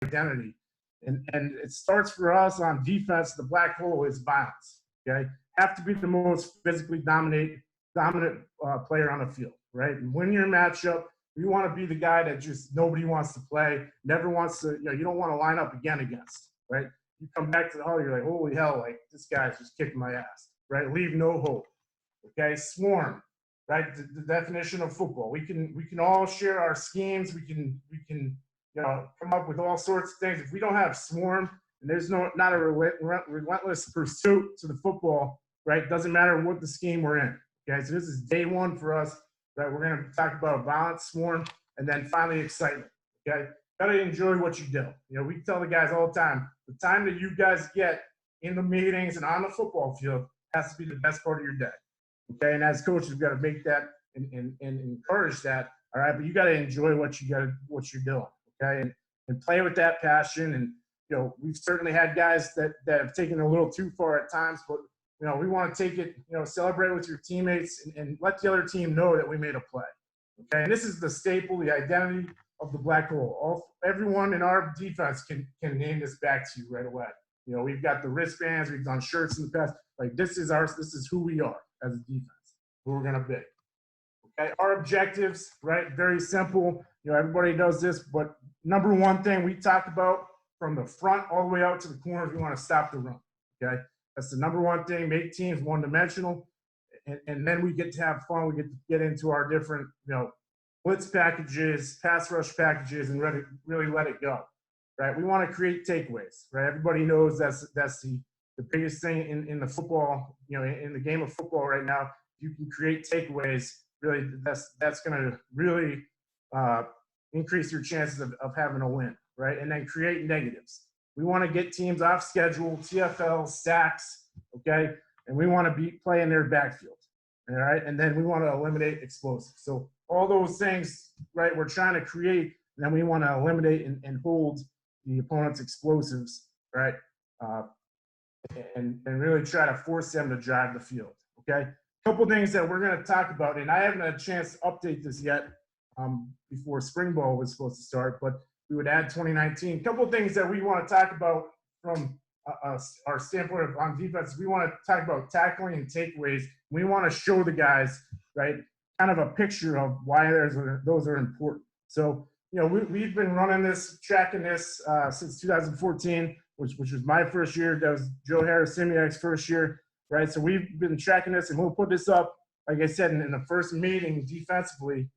identity. And it starts for us on defense. The black hole is violence. Okay, have to be the most physically dominant player on the field, right? And win your matchup. You want to be the guy that just nobody wants to play, never wants to. You don't want to line up again against, right? You come back to the huddle, you're like, holy hell, like this guy's just kicking my ass, right? Leave no hope. Okay, swarm, right? The definition of football. We can all share our schemes. We can come up with all sorts of things. If we don't have swarm and there's not a relentless pursuit to the football, right? Doesn't matter what the scheme we're in. Okay, so this is day one for us. Right, we're going to talk about violence, swarm, and then finally excitement. Okay, gotta enjoy what you do. We tell the guys all the time that you guys get in the meetings and on the football field has to be the best part of your day. Okay, and as coaches, we've got to make that and encourage that. All right, but you got to enjoy what you're doing. Okay, and play with that passion. And we've certainly had guys that have taken it a little too far at times, but we want to take it, celebrate with your teammates and let the other team know that we made a play. Okay, and this is the staple, the identity of the black hole. Everyone in our defense can name this back to you right away. We've got the wristbands, we've done shirts in the past. Like this is who we are as a defense, who we're gonna be. Okay, our objectives, right? Very simple. Everybody knows this, but number one thing we talked about from the front all the way out to the corners, we want to stop the run. Okay. That's the number one thing, make teams one-dimensional, and then we get to have fun. We get to get into our different, blitz packages, pass rush packages, and really let it go, right? We want to create takeaways, right? Everybody knows that's the biggest thing in the football, in the game of football right now. You can create takeaways, really, that's going to really increase your chances of having a win, right? And then create negatives. We want to get teams off schedule, TFL, sacks, okay? And we want to play in their backfield, all right? And then we want to eliminate explosives. So all those things, right, we're trying to create, and then we want to eliminate and hold the opponent's explosives, right? And really try to force them to drive the field, okay? A couple things that we're going to talk about, and I haven't had a chance to update this yet before spring ball was supposed to start, but we would add 2019. A couple of things that we want to talk about from our standpoint on defense. We want to talk about tackling and takeaways. We want to show the guys, right, kind of a picture of why those are important. So, we've been running this, tracking this since 2014, which was my first year. That was Joe Harris-Simiak's first year, right? So we've been tracking this, and we'll put this up, like I said, in the first meeting defensively,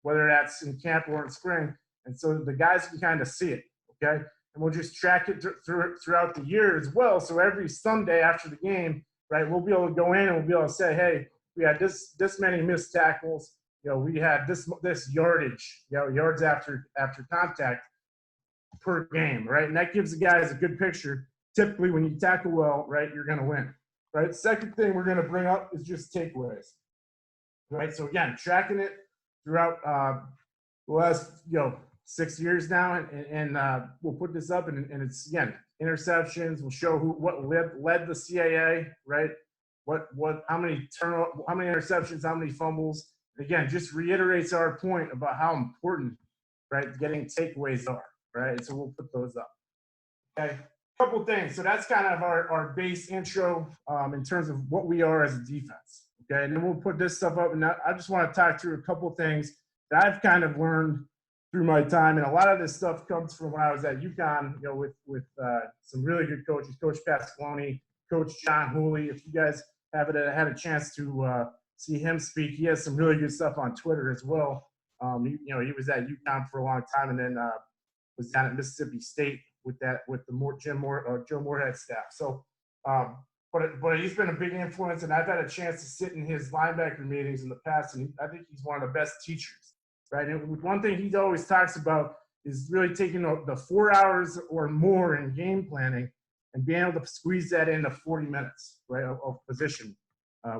whether that's in camp or in spring. And so the guys can kind of see it, okay? And we'll just track it throughout the year as well. So every Sunday after the game, right, we'll be able to go in and we'll be able to say, hey, we had this many missed tackles. We had this yardage, yards after contact per game, right? And that gives the guys a good picture. Typically, when you tackle well, right, you're going to win, right? Second thing we're going to bring up is just takeaways, right? So again, tracking it throughout the last, 6 years now, and we'll put this up, and it's, again, interceptions. We'll show what led the CAA, right? How many interceptions, how many fumbles. And again, just reiterates our point about how important, right, getting takeaways are, right? So we'll put those up. Okay, couple things. So that's kind of our base intro in terms of what we are as a defense. Okay, and then we'll put this stuff up, and I just want to talk through a couple things that I've kind of learned through my time, and a lot of this stuff comes from when I was at UConn, with some really good coaches, Coach Pasqualoni, Coach John Hooley. If you guys haven't had a chance to see him speak, he has some really good stuff on Twitter as well. He was at UConn for a long time, and then was down at Mississippi State with the Joe Moorhead staff. So, but he's been a big influence, and I've had a chance to sit in his linebacker meetings in the past, and I think he's one of the best teachers. Right, and one thing he always talks about is really taking the 4 hours or more in game planning and being able to squeeze that into 40 minutes, right, of position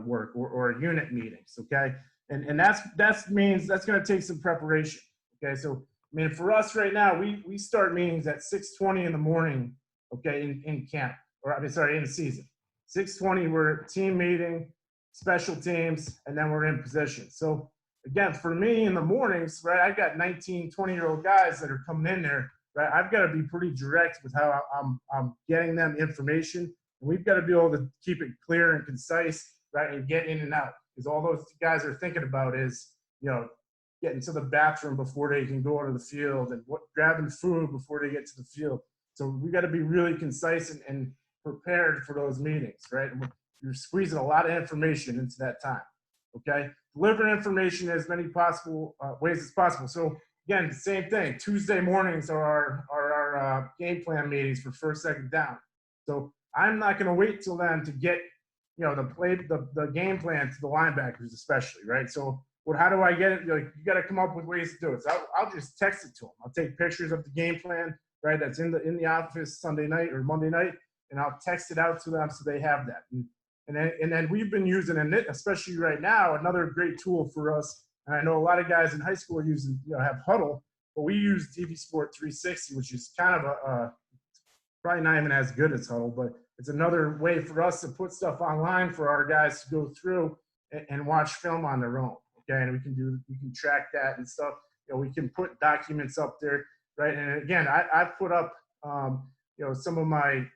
work or unit meetings, okay? And that means that's going to take some preparation, okay? So, I mean, for us right now, we start meetings at 6:20 in the morning, okay, in camp, in the season. 6:20, we're team meeting, special teams, and then we're in position. So, again, for me in the mornings, right, I got 19, 20-year-old guys that are coming in there, right? I've got to be pretty direct with how I'm getting them information. And we've got to be able to keep it clear and concise, right? And get in and out. Because all those guys are thinking about is, getting to the bathroom before they can go to the field, and grabbing food before they get to the field. So we got to be really concise and prepared for those meetings, right? And you're squeezing a lot of information into that time, okay? Deliver information in as many possible ways as possible. So again, the same thing. Tuesday mornings are our game plan meetings for first, second down. So I'm not going to wait till then to get, the game plan to the linebackers, especially, right? So how do I get it? You got to come up with ways to do it. So I'll just text it to them. I'll take pictures of the game plan, right? That's in the office Sunday night or Monday night, and I'll text it out to them so they have that. And then we've been using it, especially right now, another great tool for us. And I know a lot of guys in high school are using, have Huddle, but we use TV Sport 360, which is kind of probably not even as good as Huddle, but it's another way for us to put stuff online for our guys to go through and watch film on their own. Okay, and we can track that and stuff. We can put documents up there, right? And again, I've put up, some of my,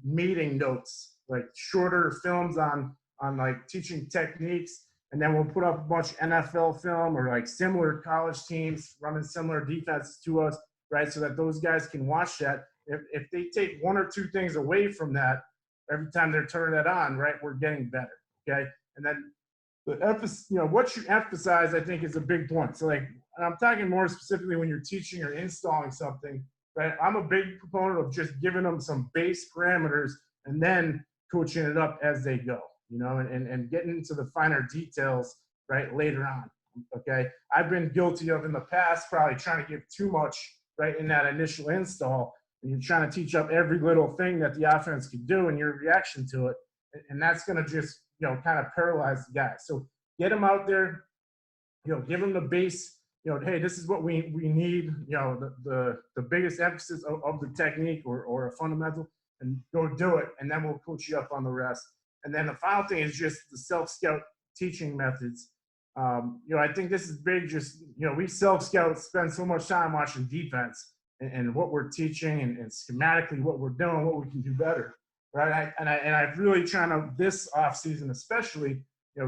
meeting notes, like shorter films on like teaching techniques, and then we'll put up a bunch of NFL film or like similar college teams running similar defenses to us, right? So that those guys can watch that. If they take one or two things away from that every time they're turning that on, right, we're getting better, okay? And then what you emphasize, I think, is a big point. So, and I'm talking more specifically when you're teaching or installing something, right? I'm a big proponent of just giving them some base parameters and then coaching it up as they go, and getting into the finer details, right, later on, okay? I've been guilty of in the past probably trying to give too much, right, in that initial install, and you're trying to teach up every little thing that the offense can do and your reaction to it, and that's going to just kind of paralyze the guy. So get them out there, give them the base, hey, this is what we need, the biggest emphasis of the technique or a fundamental, and go do it. And then we'll coach you up on the rest. And then the final thing is just the self-scout teaching methods. I think this is big. Just, we self-scout, spend so much time watching defense and what we're teaching and schematically what we're doing, what we can do better. Right, and I've really trying to this off season, especially,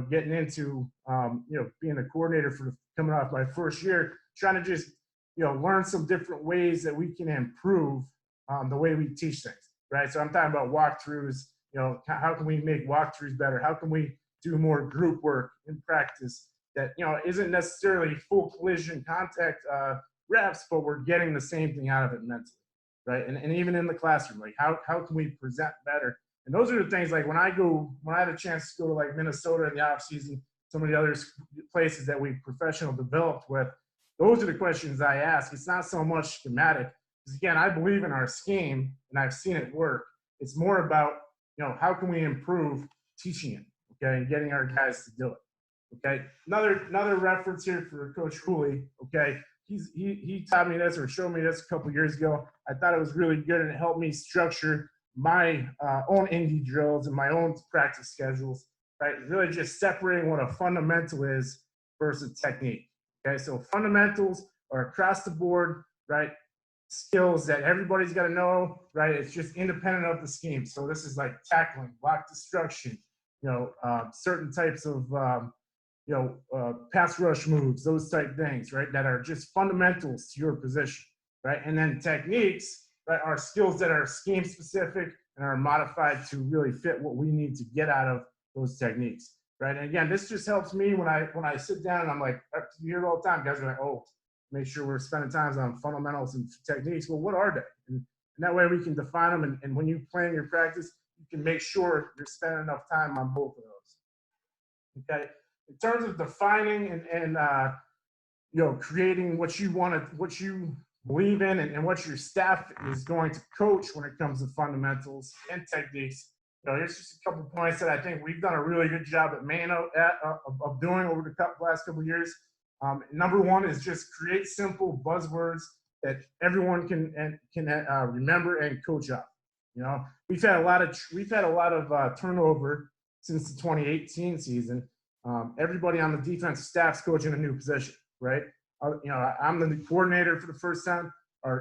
getting into, being a coordinator for coming off my first year, trying to just, learn some different ways that we can improve the way we teach things. Right, so I'm talking about walkthroughs. How can we make walkthroughs better? How can we do more group work in practice that isn't necessarily full collision contact reps, but we're getting the same thing out of it mentally. Right, and even in the classroom, like how can we present better? And those are the things, like when I had a chance to go to like Minnesota in the off season, some of the other places that we professional developed with, those are the questions I ask. It's not so much schematic, because again, I believe in our scheme and I've seen it work. It's more about, how can we improve teaching it, okay, and getting our guys to do it, okay? Another reference here for Coach Hooley, okay? He taught me this or showed me this a couple years ago. I thought it was really good, and it helped me structure my own indie drills and my own practice schedules, right? Really just separating what a fundamental is versus technique, okay? So fundamentals are across the board, right? Skills that everybody's got to know, right? It's just independent of the scheme. So this is like tackling, block destruction, certain types of pass rush moves, those type things, right? That are just fundamentals to your position, right? And then techniques, right, are skills that are scheme specific and are modified to really fit what we need to get out of those techniques, right? And again, this just helps me when I sit down and I'm like, you hear it all the time, guys are like, oh, make sure we're spending time on fundamentals and techniques. Well, what are they? And that way we can define them. And when you plan your practice, you can make sure you're spending enough time on both of those, okay? In terms of defining and creating what you believe in and what your staff is going to coach when it comes to fundamentals and techniques, here's just a couple points that I think we've done a really good job at Maine of doing over the last couple of years. Number one is just create simple buzzwords that everyone can remember and coach up. We've had a lot of turnover since the 2018 season. Everybody on the defensive staff's coaching a new position, right? I'm the coordinator for the first time.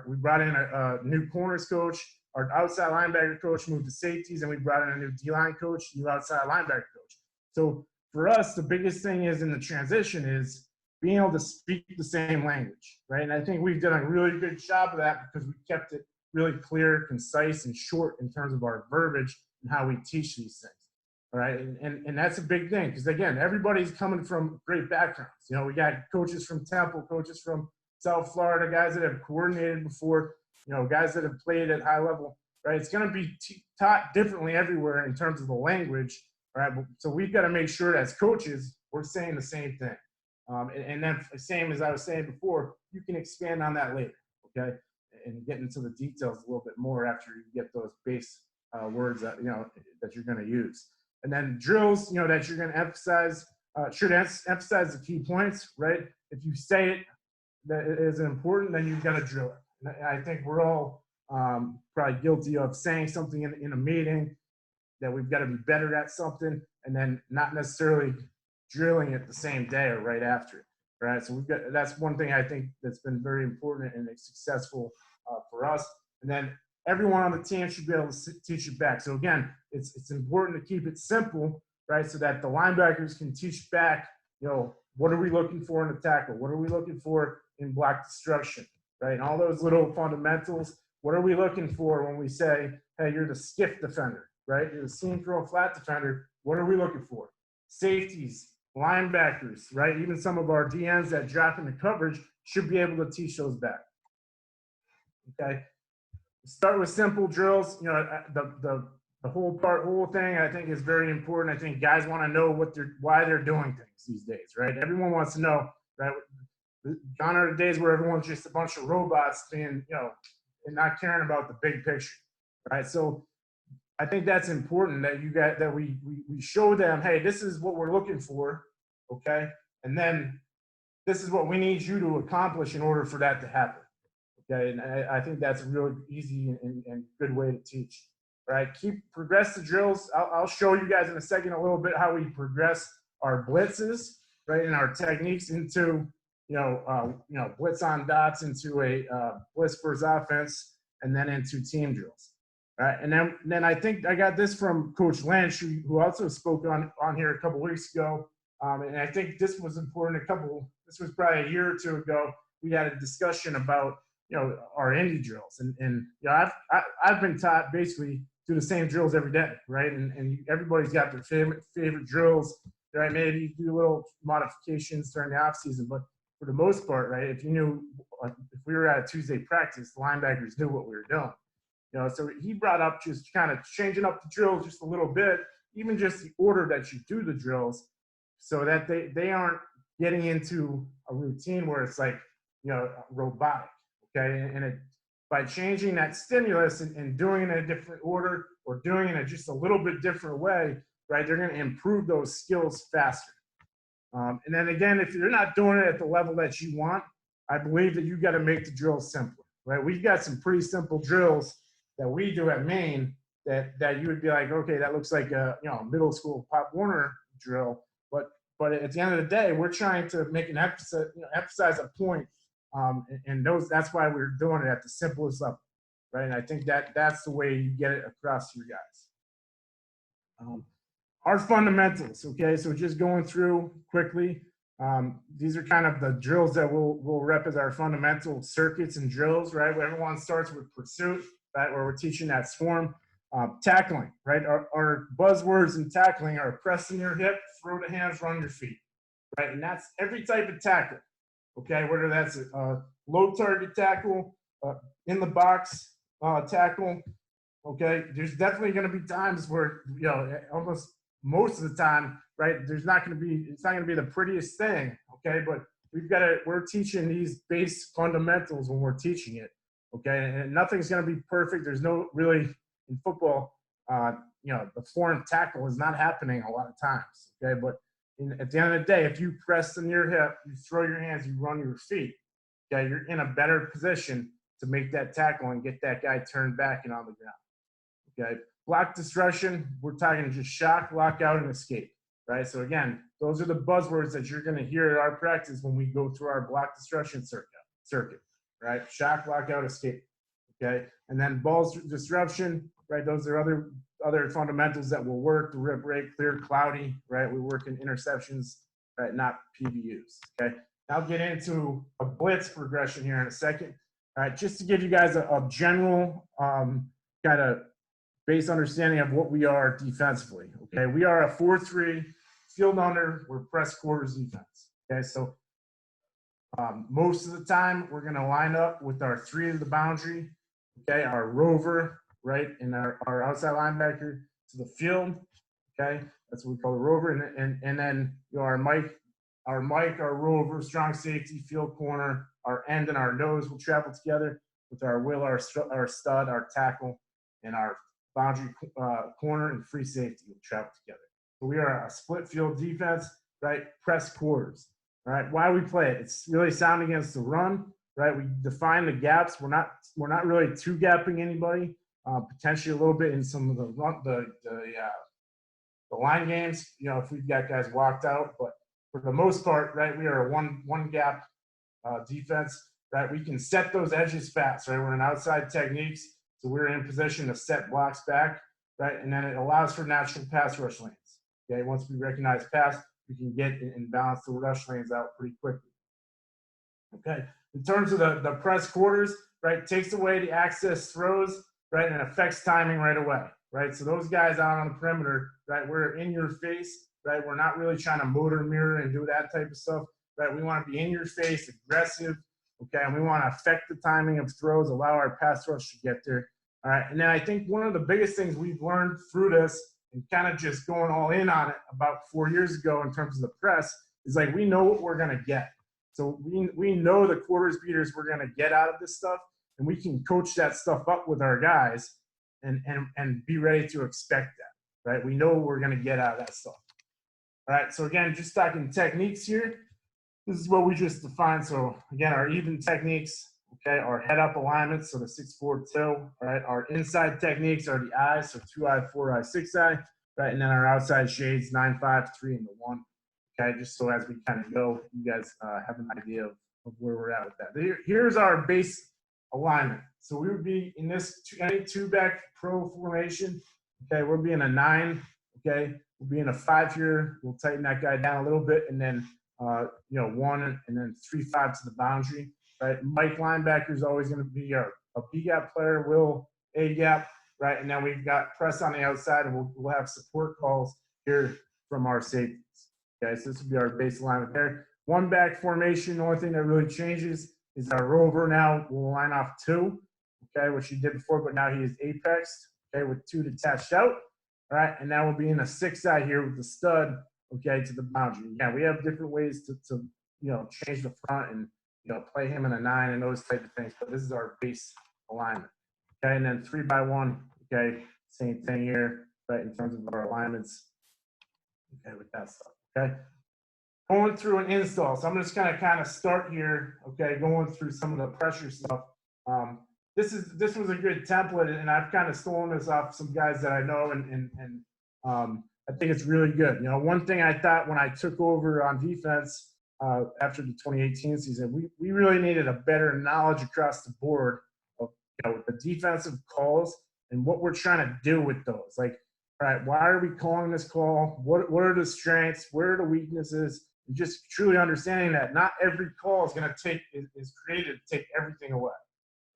we brought in a new corners coach. Our outside linebacker coach moved to safeties, and we brought in a new D-line coach, new outside linebacker coach. So for us, the biggest thing is in the transition is being able to speak the same language, right? And I think we've done a really good job of that because we kept it really clear, concise, and short in terms of our verbiage and how we teach these things. All right, and that's a big thing because again, everybody's coming from great backgrounds. You know, we got coaches from Temple, coaches from South Florida, guys that have coordinated before, you know, guys that have played at high level. Right, it's going to be taught differently everywhere in terms of the language. All right, so we've got to make sure as coaches we're saying the same thing, and then same as I was saying before, you can expand on that later. Okay, and get into the details a little bit more after you get those base words that that you're going to use. And then drills, that you're going to emphasize, should emphasize the key points, right? If you say it that it is important, then you've got to drill it. And I think we're all probably guilty of saying something in a meeting that we've got to be better at something, and then not necessarily drilling it the same day or right after it, right? So that's one thing I think that's been very important and successful for us. And then everyone on the team should be able to teach it back. So again, it's important to keep it simple, right? So that the linebackers can teach back, what are we looking for in a tackle? What are we looking for in block destruction, right? And all those little fundamentals. What are we looking for when we say, hey, you're the skiff defender, right? You're the seam throw flat defender. What are we looking for? Safeties, linebackers, right? Even some of our DNs that drop into coverage should be able to teach those back. Okay. Start with simple drills. The whole thing I think is very important. I think guys want to know why they're doing things these days, right? Everyone wants to know, right? Gone are the days where everyone's just a bunch of robots being, and not caring about the big picture, right? So I think that's important that we show them, hey, this is what we're looking for, okay? And then this is what we need you to accomplish in order for that to happen. Okay, and I think that's a real easy and good way to teach. Right, progress the drills. I'll show you guys in a second a little bit how we progress our blitzes, right, and our techniques into blitz on dots, into a blitz first offense, and then into team drills. Right, and then I think I got this from Coach Lynch, who also spoke on here a couple weeks ago, and I think this was important. This was probably a year or two ago. We had a discussion about our indie drills, and I've been taught basically do the same drills every day, right? And everybody's got their favorite drills, right? Maybe you do little modifications during the off season, but for the most part, right? If we were at a Tuesday practice, the linebackers knew what we were doing, So he brought up just kind of changing up the drills just a little bit, even just the order that you do the drills, so that they aren't getting into a routine where it's like robotic. Okay, and by changing that stimulus and doing it in a different order or doing it in just a little bit different way, right, they're going to improve those skills faster. And then again, if you're not doing it at the level that you want, I believe that you've got to make the drills simpler, right? We've got some pretty simple drills that we do at Maine that you would be like, okay, that looks like a middle school Pop Warner drill, but at the end of the day, we're trying to make an emphasize a point. And that's why we're doing it at the simplest level, right? And I think that's the way you get it across to your guys. Our fundamentals, okay? So just going through quickly, these are kind of the drills that we'll rep as our fundamental circuits and drills, right? Where everyone starts with pursuit, right? Where we're teaching that swarm. Tackling, right? Our buzzwords in tackling are pressing your hip, throw the hands, run your feet, right? And that's every type of tackle. Okay, whether that's a low target tackle, in the box tackle, okay, there's definitely going to be times where, almost most of the time, right, it's not going to be the prettiest thing, okay, but we're teaching these base fundamentals when we're teaching it, okay, and nothing's going to be perfect. There's no really, in football, the form tackle is not happening a lot of times, okay, but at the end of the day, if you press the near hip, you throw your hands, you run your feet, okay, you're in a better position to make that tackle and get that guy turned back and on the ground, okay? Block destruction, we're talking just shock, lockout, and escape, right? So again, those are the buzzwords that you're going to hear at our practice when we go through our block destruction circuit. right? Shock, lockout, escape, okay? And then balls disruption, right? Those are other fundamentals that will work, the rip, break, clear, cloudy, right? We work in interceptions, right? Not PBUs, okay? I'll get into a blitz progression here in a second. All right, just to give you guys a general kind of base understanding of what we are defensively, okay? We are a 4-3, field under, we're press quarters defense, okay? So most of the time, we're going to line up with our 3 to the boundary, okay? Our rover, right? And our outside linebacker to the field, okay? That's what we call the rover. And then you know, our rover, strong safety, field corner, our end and our nose will travel together with our will, our stud, our tackle, and our boundary corner and free safety will travel together. So we are a split field defense, right? Press quarters. All right, why we play it? It's really sound against the run, right? We define the gaps. We're not really two gapping anybody. Potentially a little bit in some of the line games. You know, if we've got guys walked out, but for the most part, right, we are a one gap defense. Right, we can set those edges fast. Right, we're in outside techniques, so we're in position to set blocks back. Right, and then it allows for natural pass rush lanes. Okay, once we recognize pass, we can get and balance the rush lanes out pretty quickly. Okay, in terms of the press quarters, right, takes away the access throws, right, and affects timing right away, right? So those guys out on the perimeter, right, we're in your face, right? We're not really trying to motor mirror and do that type of stuff, right? We want to be in your face, aggressive, okay, and we want to affect the timing of throws, allow our pass rush to get there, all right? And then I think one of the biggest things we've learned through this and kind of just going all in on it about 4 years ago in terms of the press is like we know what we're going to get. So we know the quarters beaters we're going to get out of this stuff, and we can coach that stuff up with our guys and be ready to expect that, right? We know what we're going to get out of that stuff. All right, so again, just talking techniques here. This is what we just defined. So again, our even techniques, okay, our head up alignments, so the 6-4 toe, all right? Our inside techniques are the eyes, so 2-eye, 4-eye, 6-eye, right? And then our outside shades, 9-5, 3, and the 1. Okay, just so as we kind of go, you guys have an idea of where we're at with that. Here's our base alignment. So we would be in this any two-back pro formation. Okay, we'll be in a 9. Okay, we'll be in a 5 here. We'll tighten that guy down a little bit, and then 1 and then 3-5 to the boundary. Right, Mike linebacker is always going to be a B gap player. Will A gap. Right, and then we've got press on the outside, and we'll have support calls here from our safeties. Okay, so this will be our base alignment there. One back formation, the only thing that really changes is our rover now will line off 2, okay, which he did before, but now he is apexed, okay, with 2 detached out. All right, and now we'll be in a 6-eye here with the stud, okay, to the boundary. Yeah, we have different ways to change the front and, play him in a 9 and those type of things, but this is our base alignment. Okay, and then 3-by-1, okay, same thing here, right, in terms of our alignments, okay, with that stuff. Okay, going through an install. So I'm just going to kind of start here. Okay, going through some of the pressure stuff. This was a good template, and I've kind of stolen this off some guys that I know, and I think it's really good. One thing I thought when I took over on defense after the 2018 season, we really needed a better knowledge across the board of the defensive calls and what we're trying to do with those. Like, all right, why are we calling this call? What are the strengths? Where are the weaknesses? And just truly understanding that not every call is going to is created to take everything away,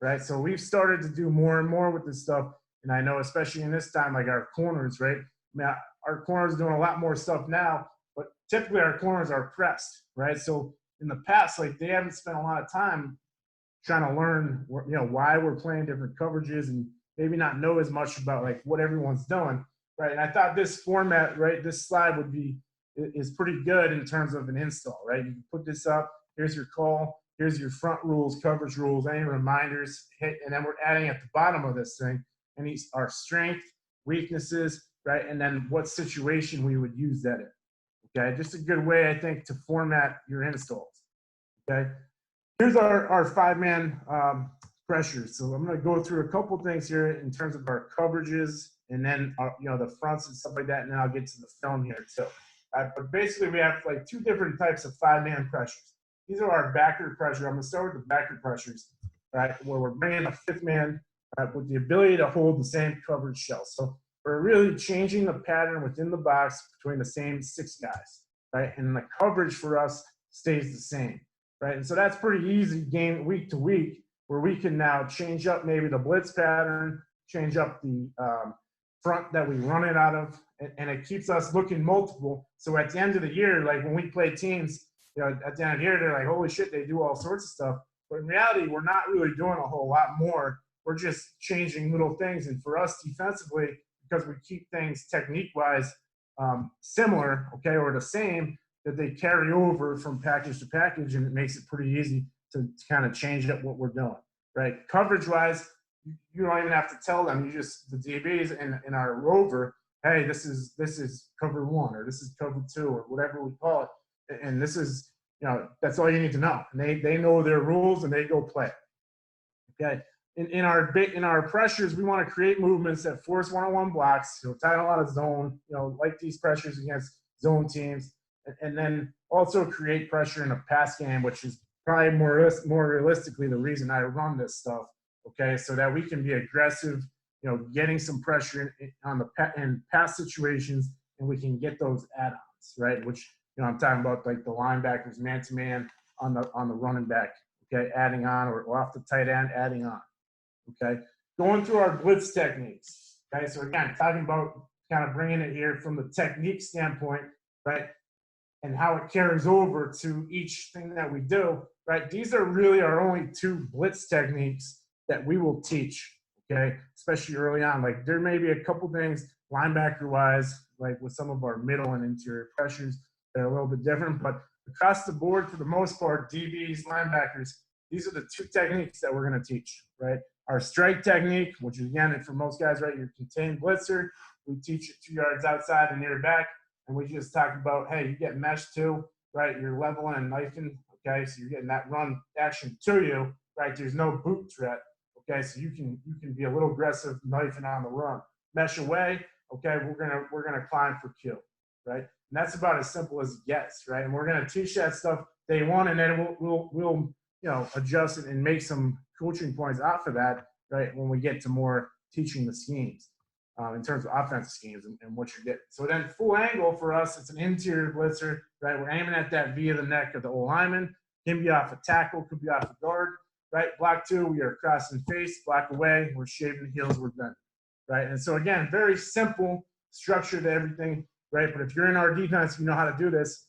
right? So we've started to do more and more with this stuff. And I know, especially in this time, like our corners, right? Now, our corners are doing a lot more stuff now, but typically our corners are pressed, right? So in the past, like they haven't spent a lot of time trying to learn, why we're playing different coverages and maybe not know as much about like what everyone's doing. Right, and I thought this format, right, this slide is pretty good in terms of an install, right? You can put this up, here's your call, here's your front rules, coverage rules, any reminders, and then we're adding at the bottom of this thing, and our strength, weaknesses, right, and then what situation we would use that in, okay? Just a good way, I think, to format your installs, okay? Here's our 5-man pressures. So I'm going to go through a couple things here in terms of our coverages, and then the fronts and stuff like that, and then I'll get to the film here too. But basically, we have like 2 different types of 5-man pressures. These are our backer pressure. I'm going to start with the backer pressures. right, where we're bringing a fifth man with the ability to hold the same coverage shell. So we're really changing the pattern within the box between the same 6 guys, right? And the coverage for us stays the same, right? And so that's pretty easy game week to week, where we can now change up maybe the blitz pattern, change up the front that we run it out of, and it keeps us looking multiple. So at the end of the year, like when we play teams, you know, at the end of the year, they're like, holy shit, they do all sorts of stuff. But in reality, we're not really doing a whole lot more. We're just changing little things. And for us defensively, because we keep things technique-wise similar, okay, or the same, that they carry over from package to package, and it makes it pretty easy to kind of change up what we're doing, right? Coverage-wise, you don't even have to tell them. You just, the DBs in our rover, hey, this is cover 1, or this is cover 2, or whatever we call it, and this is, you know, that's all you need to know. And they know their rules, and they go play. Okay. In our pressures, we want to create movements that force one-on-one blocks, you know, tie a lot of zone, you know, like these pressures against zone teams, and then also create pressure in a pass game, which is probably more realistically the reason I run this stuff. Okay, so that we can be aggressive, you know, getting some pressure in pass situations, and we can get those add-ons, right? Which, you know, I'm talking about like the linebackers man-to-man on the running back, okay, adding on, or off the tight end, adding on. Okay, going through our blitz techniques. Okay, so again, talking about kind of bringing it here from the technique standpoint, right, and how it carries over to each thing that we do, right? These are really our only 2 blitz techniques that we will teach, okay, especially early on. Like there may be a couple things linebacker-wise, like with some of our middle and interior pressures, they're a little bit different, but across the board, for the most part, DBs, linebackers, these are the 2 techniques that we're going to teach, right? Our strike technique, which is, again, for most guys, right, your contained blitzer, we teach it 2 yards outside and near back, and we just talk about, hey, you get mesh too, right? You're leveling and knifing, okay? So you're getting that run action to you, right? There's no boot threat, okay? So you can be a little aggressive knifing on the run. Mesh away, okay? We're gonna climb for Q, right? And that's about as simple as it gets, right? And we're gonna teach that stuff day 1, and then we'll you know, adjust it and make some coaching points off of that, right, when we get to more teaching the schemes in terms of offensive schemes and what you're getting. So then full angle for us, it's an interior blitzer, right? We're aiming at that via the neck of the O-lineman. Can be off a tackle, could be off a guard, right? Block 2, we are crossing face. Block away, we're shaving the heels, we're bending, right? And so again, very simple structure to everything, right? But if you're in our defense, you know how to do this.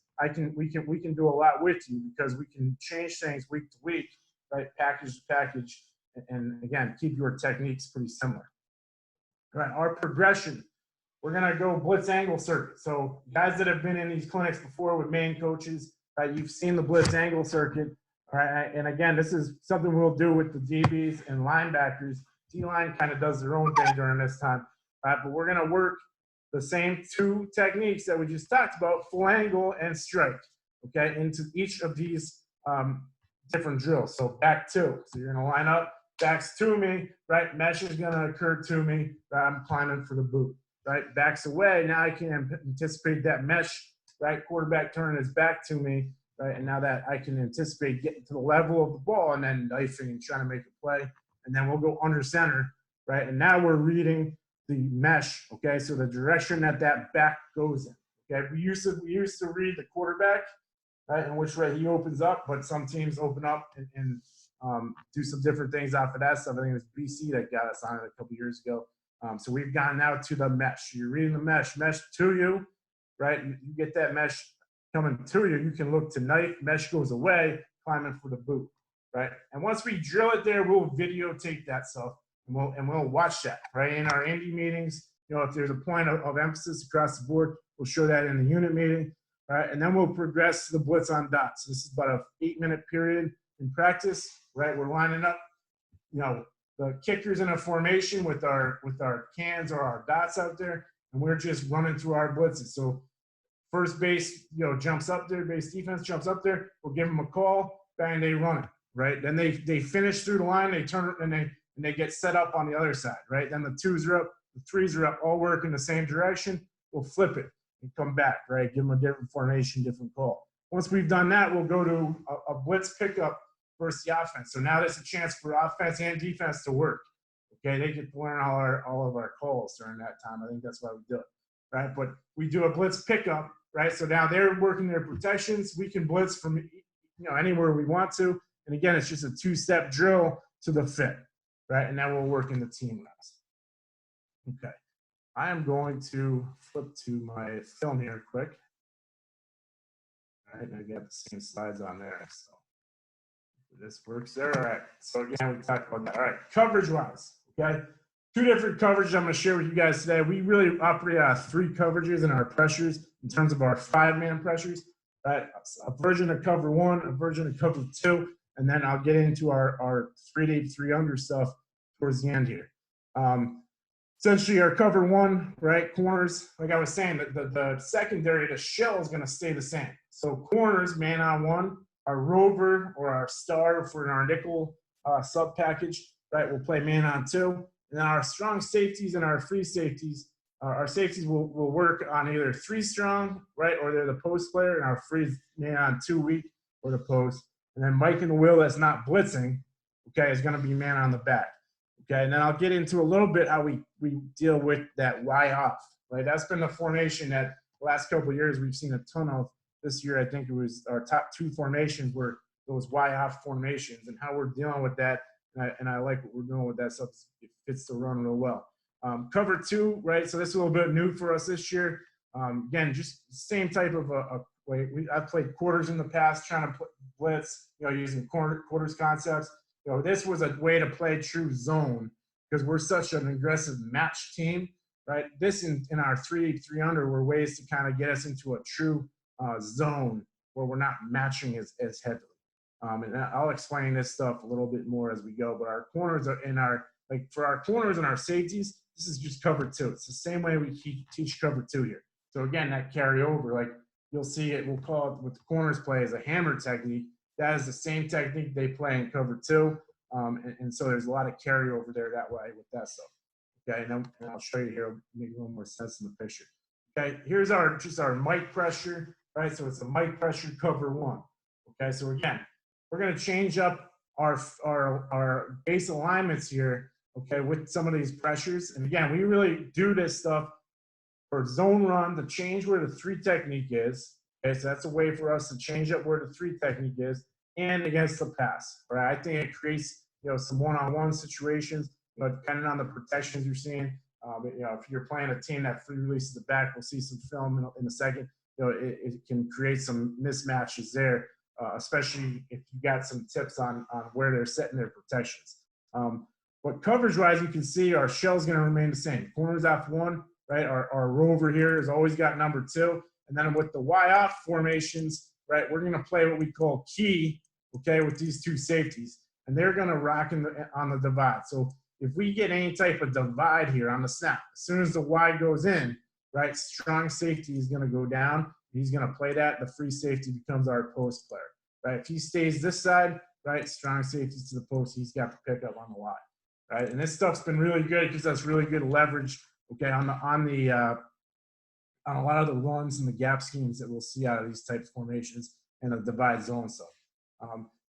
We can do a lot with you, because we can change things week to week, right? Package to package, and again, keep your techniques pretty similar. All right, our progression, we're gonna go blitz angle circuit. So guys that have been in these clinics before with Maine coaches, right? You've seen the blitz angle circuit, all right? And again, this is something we'll do with the DBs and linebackers. D-line kind of does their own thing during this time, right? But we're gonna work the same 2 techniques that we just talked about, full angle and strike, okay, into each of these different drills. So back 2, so you're gonna line up, backs to me, right, mesh is gonna occur to me, right? I'm climbing for the boot, right? Backs away, now I can anticipate that mesh, right? Quarterback turning his back to me, right? And now that I can anticipate getting to the level of the ball and then knifing and trying to make a play. And then we'll go under center, right? And now we're reading the mesh, okay? So the direction that back goes in, okay? We used to read the quarterback, right, in which way he opens up, but some teams open up and do some different things off of that stuff. I think it was BC that got us on it a couple years ago. So we've gone now to the mesh. You're reading the mesh to you, right? You get that mesh coming to you. You can look to knife, mesh goes away, climbing for the boot, right? And once we drill it there, we'll videotape that stuff. And we'll watch that, right? In our Indy meetings, you know, if there's a point of emphasis across the board, we'll show that in the unit meeting, right? And then we'll progress to the blitz on dots. So this is about a 8-minute period in practice, right? We're lining up, you know, the kickers in a formation with our cans or our dots out there, and we're just running through our blitzes. So first base, you know, jumps up there, base defense jumps up there, we'll give them a call, bang, they run it, right? Then they finish through the line, they turn and they get set up on the other side, right? Then the 2s are up, the 3s are up, all work in the same direction. We'll flip it and come back, right? Give them a different formation, different call. Once we've done that, we'll go to a blitz pickup versus the offense. So now there's a chance for offense and defense to work. Okay, they get to learn all of our calls during that time. I think that's why we do it, right? But we do a blitz pickup, right? So now they're working their protections. We can blitz from anywhere we want to. And again, it's just a two-step drill to the fit, right? And now we're working the team routes. Okay, I am going to flip to my film here quick. All right, and I got the same slides on there, so this works there. All right, so again, we talked about that. All right, coverage-wise, okay? Two different coverages I'm going to share with you guys today. We really operate out of three coverages in our pressures in terms of our five-man pressures, right? A version of cover one, a version of cover two, and then I'll get into our 3-8, 3-under stuff towards the end here. Essentially, our cover one, right, corners, like I was saying, the secondary, the shell is going to stay the same. So corners, man on one, our rover or our star for our nickel sub package, right, we'll play man on two. And then our strong safeties and our free safeties, our safeties will work on either three strong, right, or they're the post player, and our free man on two weak or the post. And then Mike in the wheel that's not blitzing, okay, is going to be man on the back. Okay, and then I'll get into a little bit how we deal with that Y off, right? That's been the formation that the last couple of years we've seen a ton of. This year, I think it was our top two formations were those Y off formations, and how we're dealing with that. And I like what we're doing with that stuff. It fits the run real well. Cover two, right? So this is a little bit new for us this year. Again, just the same type of a way. I've played quarters in the past, trying to blitz, using quarters concepts. This was a way to play true zone because we're such an aggressive match team, right? This in our 3-8, 3-under were ways to kind of get us into a true zone where we're not matching as heavily. And I'll explain this stuff a little bit more as we go. But our corners are for our corners and our safeties, this is just cover two. It's the same way we teach cover two here. So again, that carryover, like you'll see it, we'll call it what the corners play as a hammer technique. That is the same technique they play in cover two. And so there's a lot of carryover there that way with that stuff. Okay, and I'll show you here, make a little more sense in the picture. Okay, here's just our mic pressure, right? So it's a mic pressure cover one. Okay, so again, we're going to change up our base alignments here, okay, with some of these pressures. And again, we really do this stuff for zone run to change where the three technique is. Okay, so that's a way for us to change up where the three technique is and against the pass. Right, I think it creates some one-on-one situations, depending on the protections you're seeing. If you're playing a team that free releases the back, we'll see some film in a second. It can create some mismatches there, especially if you got some tips on where they're setting their protections. But coverage-wise, you can see our shell's going to remain the same. Corners off one, right? Our rover here has always got number two. And then with the Y-off formations, right, we're going to play what we call key, okay, with these two safeties. And they're going to rock on the divide. So if we get any type of divide here on the snap, as soon as the Y goes in, right, strong safety is going to go down. He's going to play that. The free safety becomes our post player, right? If he stays this side, right, strong safeties to the post, he's got to pick up on the Y, right? And this stuff's been really good because that's really good leverage, okay, on a lot of the runs and the gap schemes that we'll see out of these types of formations and the divide zone stuff.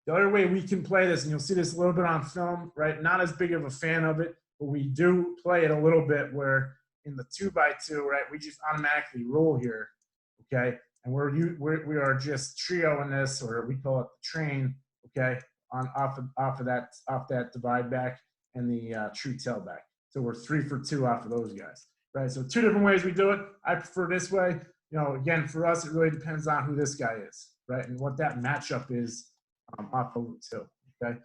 The other way we can play this, and you'll see this a little bit on film, right? Not as big of a fan of it, but we do play it a little bit where in the 2x2, right, we just automatically roll here, okay? And we are just trioing this, or we call it the train, okay, off that divide back and the true tailback. So we're 3 for 2 off of those guys, right? So two different ways we do it. I prefer this way. Again, for us, it really depends on who this guy is, right, and what that matchup is. Off of two, okay?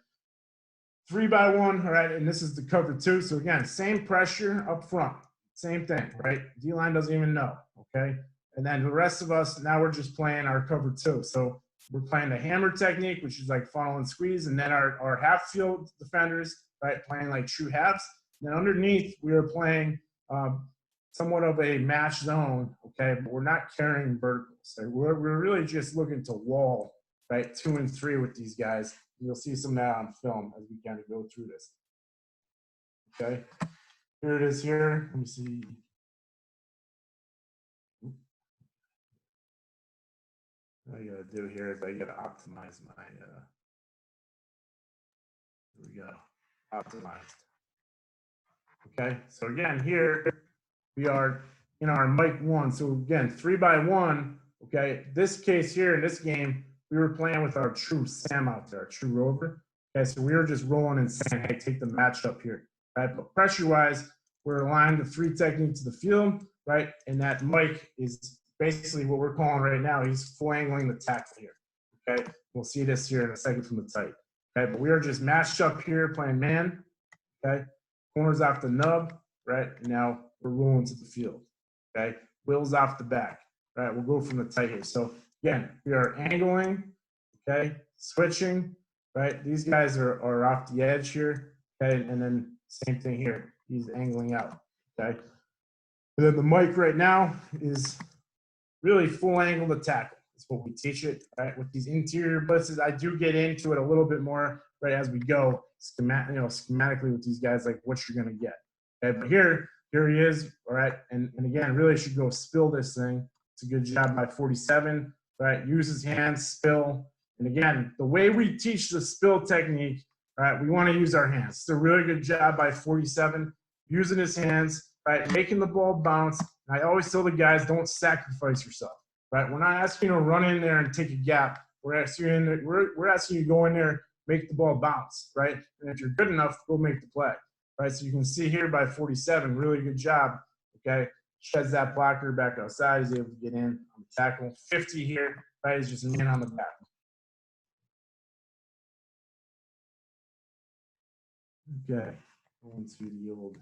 3x1, all right, and this is the cover two. So again, same pressure up front, same thing, right? D-line doesn't even know, okay? And then the rest of us, now we're just playing our cover two. So we're playing the hammer technique, which is like funnel and squeeze, and then our half field defenders, right, playing like true halves. And then underneath, we are playing somewhat of a match zone, okay? But we're not carrying verticals. So we're really just looking to wall, right, 2 and 3 with these guys. You'll see some of that on film as we kind of go through this. Okay, here it is here. Let me see. What I gotta do here is I gotta optimize my There we go. Optimized. Okay, so again, here we are in our mic 1. So again, 3x1. Okay, this case here in this game, we were playing with our true Sam out there, our true rover. Okay, so we were just rolling and saying, hey, take the matchup here. Right, but pressure-wise, we're aligned the 3 technique to the field, right? And that mic is basically what we're calling right now. He's full angling the tackle here. Okay, we'll see this here in a second from the tight. Okay, but we are just matched up here playing man. Okay, corners off the nub, right? Now we're rolling to the field. Okay, wheels off the back. Right, we'll go from the tight here. So again, we are angling. Okay, switching. Right, these guys are off the edge here. Okay, and then same thing here. He's angling out. Okay, and then the mic right now is really full angle to tackle. That's what we teach it, right? With these interior blitzes, I do get into it a little bit more, right, as we go, schematically with these guys, like what you're gonna get. Okay, but here he is, all right, and again, really should go spill this thing. It's a good job by 47, right? Use his hands, spill, and again, the way we teach the spill technique, right, we want to use our hands. It's a really good job by 47, using his hands, right, making the ball bounce. I always tell the guys, don't sacrifice yourself, right? We're not asking you to run in there and take a gap. We're asking you to go in there, make the ball bounce, right? And if you're good enough, go make the play, right? So you can see here by 47, really good job, okay? Sheds that blocker back outside. He's able to get in on the tackle. 50 here, right? He's just in on the back. Okay, going to the old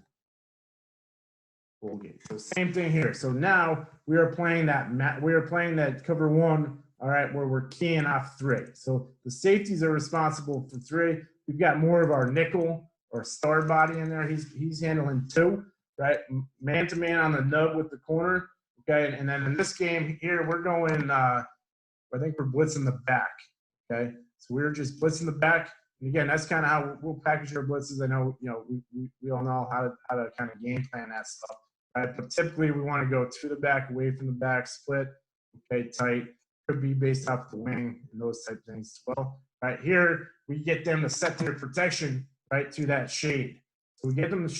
game. So same thing here. So now we are playing that cover 1, all right, where we're keying off 3. So the safeties are responsible for 3. We've got more of our nickel or star body in there. He's handling 2, right? Man to man on the nub with the corner. Okay, and then in this game here, we're going. I think we're blitzing the back. Okay, so we're just blitzing the back. And again, that's kind of how we'll package our blitzes. I know, we all know how to kind of game plan that stuff. Right? But typically, we want to go to the back, away from the back, split, okay, tight. Could be based off the wing and those type of things as well. Right here, we get them to set their protection right to that shade. So we get them to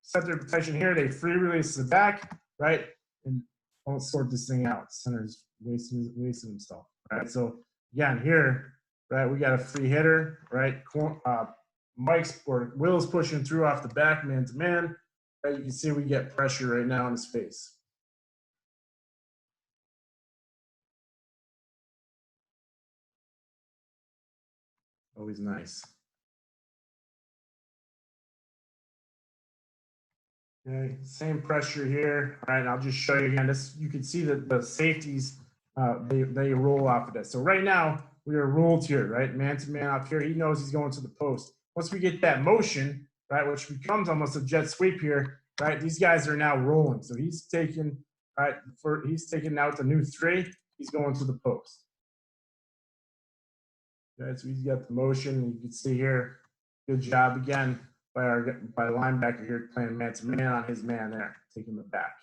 set their protection here. They free release the back, right, and don't sort this thing out. Center's wasting himself. Right. So again, here, right, we got a free hitter, right? Mike's or Will's pushing through off the back, man to man. You can see we get pressure right now in his face. Always nice. Okay, same pressure here. All right, I'll just show you again. This, you can see that the safeties, they roll off of this. So right now we are ruled here, right? Man to man off here. He knows he's going to the post. Once we get that motion, right, which becomes almost a jet sweep here, right? These guys are now rolling. So he's taking, right, he's taking out the new 3. He's going to the post. Okay, so he's got the motion. You can see here, good job again by the linebacker here playing man to man on his man there, taking the back.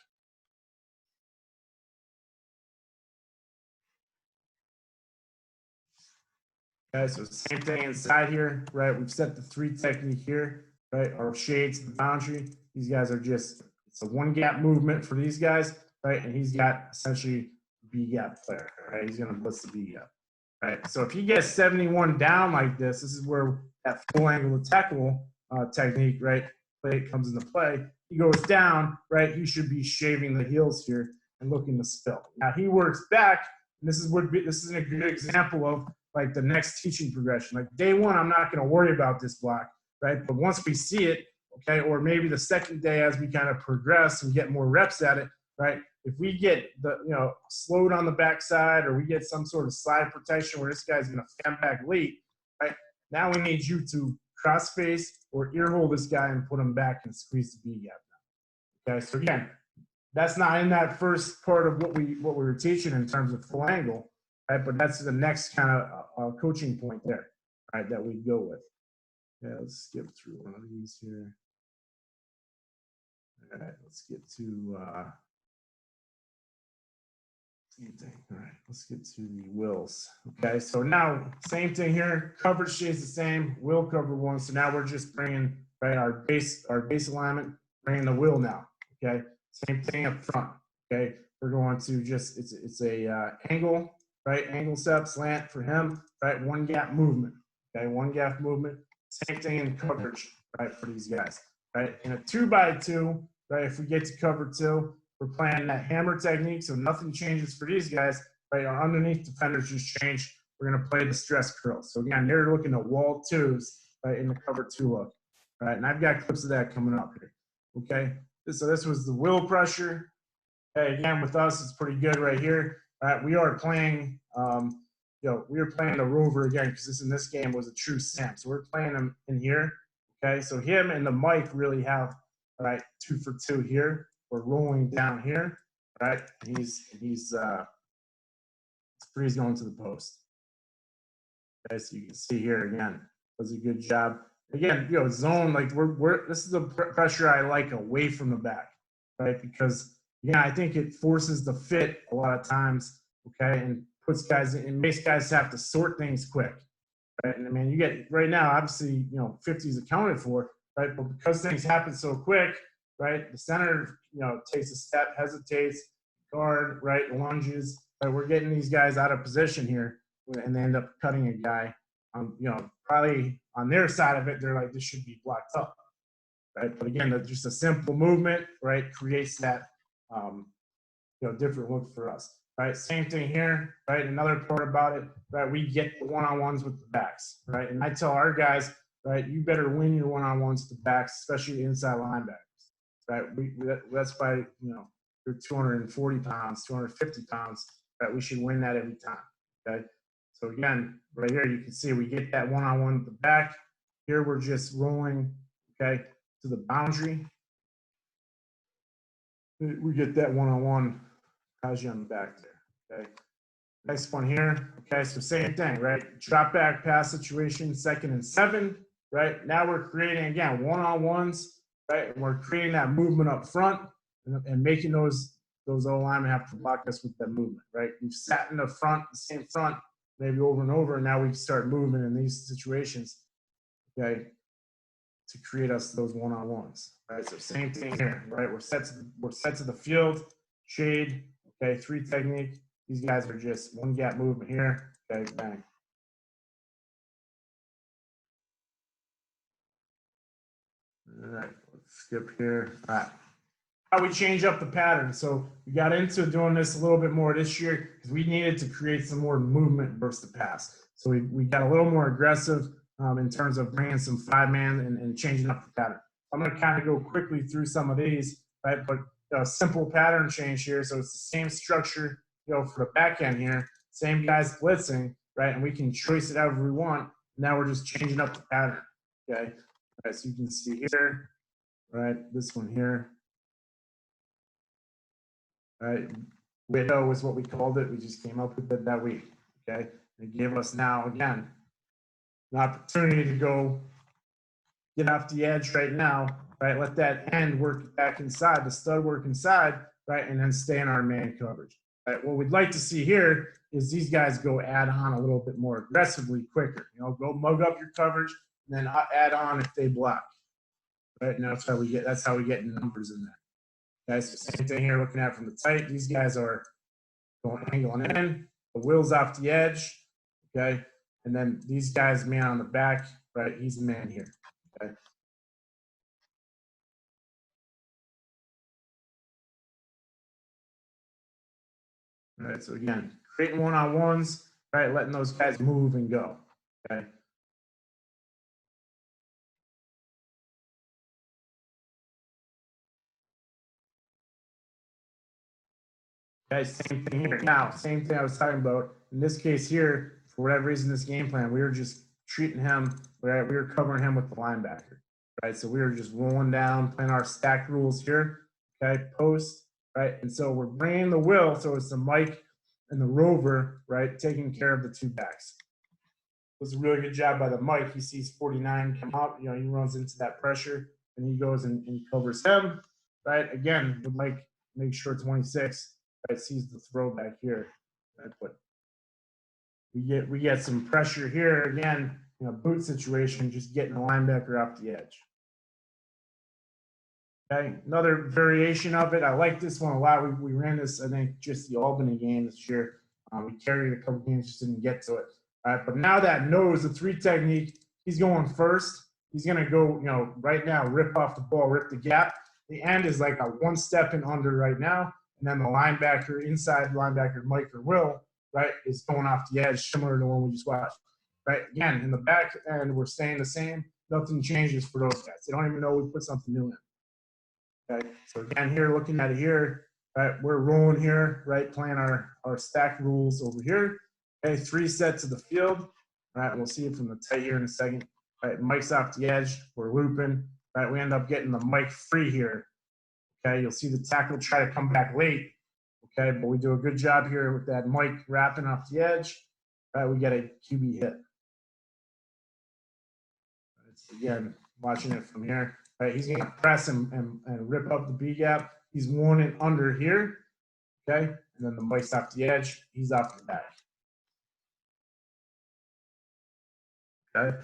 Okay, so same thing inside here, right? We've set the 3 technique here, right? Our shades to the boundary. These guys are just, it's a 1 gap movement for these guys, right? And he's got essentially B gap player, right? He's gonna blitz the B gap, right? So if he gets 71 down like this is where that full angle tackle technique, right, play comes into play. He goes down, right? He should be shaving the heels here and looking to spill. Now he works back, and this is a good example of like the next teaching progression. Like day 1, I'm not going to worry about this block, right? But once we see it, okay, or maybe the second day as we kind of progress and get more reps at it, right? If we get the slowed on the backside, or we get some sort of slide protection where this guy's going to fan back late, right? Now we need you to cross face or ear hold this guy and put him back and squeeze the B gap down. Okay, so again, that's not in that first part of what we were teaching in terms of full angle, right? But that's the next kind of coaching point there, right? That we go with. Yeah, let's skip through one of these here. All right, let's get to Same thing. All right, let's get to the wills. Okay, so now same thing here. Coverage stays the same. Will cover one. So now we're just bringing right our base alignment, bringing the will now. Okay, same thing up front. Okay, we're going to just it's a angle, right? Angle step slant for him, right? One gap movement. Okay, one gap movement. Same thing in coverage, right? For these guys, right? In a 2x2, right? If we get to cover 2. We're playing that hammer technique, so nothing changes for these guys. Right, our underneath defenders just change. We're going to play the stress curl. So again, they're looking at wall 2s, right, in the cover 2 look. Right, and I've got clips of that coming up here. Okay, so this was the will pressure. Okay, again, with us, it's pretty good right here. Right, we are playing, we are playing the rover again because in this game was a true Sam. So we're playing him in here. Okay, so him and the Mike really have, right, 2 for 2 here. We're rolling down here, right? He's going to the post. Okay, so you can see here again, does a good job. Again, zone, like this is the pressure I like away from the back, right? Because I think it forces the fit a lot of times, okay, and puts guys and makes guys have to sort things quick, right? And I mean, you get right now, obviously, 50 is accounted for, right? But because things happen so quick, right? The center, takes a step, hesitates, guard, right? Lunges. Right? We're getting these guys out of position here, and they end up cutting a guy. Probably on their side of it, they're like, this should be blocked up, right? But again, that's just a simple movement, right? Creates that, different look for us, right? Same thing here, right? Another part about it, right? We get the one-on-ones with the backs, right? And I tell our guys, right, you better win your one-on-ones with the backs, especially inside linebackers. Right, that's why you're 240 pounds, 250 pounds. Right, we should win that every time. Okay, so again, right here you can see we get that one-on-one at the back. Here we're just rolling, okay, to the boundary. We get that one-on-one, Kaji on the back there. Okay, next one here. Okay, so same thing, right? Drop back pass situation, 2nd and 7. Right now we're creating again one-on-ones. Right, and we're creating that movement up front and making those O-linemen have to block us with that movement. Right, we've sat in the same front, maybe over and over, and now we start moving in these situations. Okay, to create us those one-on-ones. Right, so same thing here. Right, we're set to the field, shade. Okay, 3 technique. These guys are just one gap movement here. Okay, bang. All right, let's skip here. All right. How we change up the pattern. So we got into doing this a little bit more this year because we needed to create some more movement versus the pass. So we got a little more aggressive in terms of bringing some 5-man and changing up the pattern. I'm going to kind of go quickly through some of these, right? But a simple pattern change here. So it's the same structure, for the back end here. Same guys blitzing, right? And we can choice it however we want. Now we're just changing up the pattern, okay? All right, so you can see here, right? This one here. Right, widow is what we called it. We just came up with it that week. Okay, it gave us now again an opportunity to go get off the edge right now. Right, let that end work back inside, the stud work inside, right, and then stay in our man coverage. Right, what we'd like to see here is these guys go add on a little bit more aggressively, quicker. Go mug up your coverage, and then add on if they block. Right, and that's how we get numbers in there. Guys, so same thing here, looking at from the tight. These guys are angling in, the will's off the edge, okay? And then these guys, man on the back, right? He's the man here, okay? All right, so again, creating one-on-ones, right? Letting those guys move and go, okay? Okay, same thing here. Now, same thing I was talking about. In this case here, for whatever reason, this game plan, we were just treating him, right? We were covering him with the linebacker, right? So we were just rolling down, playing our stack rules here, okay? Post, right? And so we're bringing the will, so it's the Mike and the Rover, right? Taking care of the 2 backs. It was a really good job by the Mike. He sees 49 come up, he runs into that pressure, and he goes and covers him, right? Again, would like make sure 26 right, sees the throw back here. Right, but we get some pressure here again, boot situation, just getting the linebacker off the edge. Okay, another variation of it. I like this one a lot. We ran this, I think, just the Albany game this year. We carried a couple games, just didn't get to it. All right, but now that knows the 3 technique, he's going first. He's going to go, right now, rip off the ball, rip the gap. The end is like a 1 step in under right now. And then the linebacker, inside linebacker, Mike or Will, right, is going off the edge, similar to the one we just watched. Right, again, in the back end, we're staying the same. Nothing changes for those guys. They don't even know we put something new in. Okay, so again, here, looking at it here, right, we're rolling here, right, playing our stack rules over here. Okay, 3 sets of the field. Right, we'll see it from the tight here in a second. Right, Mike's off the edge, we're looping. Right, we end up getting the Mike free here. Okay, you'll see the tackle try to come back late. Okay, but we do a good job here with that Mike wrapping off the edge. Right, we get a QB hit. Right, again, watching it from here. Right, he's going to press and rip up the B gap. He's 1 and under here. Okay, and then the Mike's off the edge. He's off the back. Okay.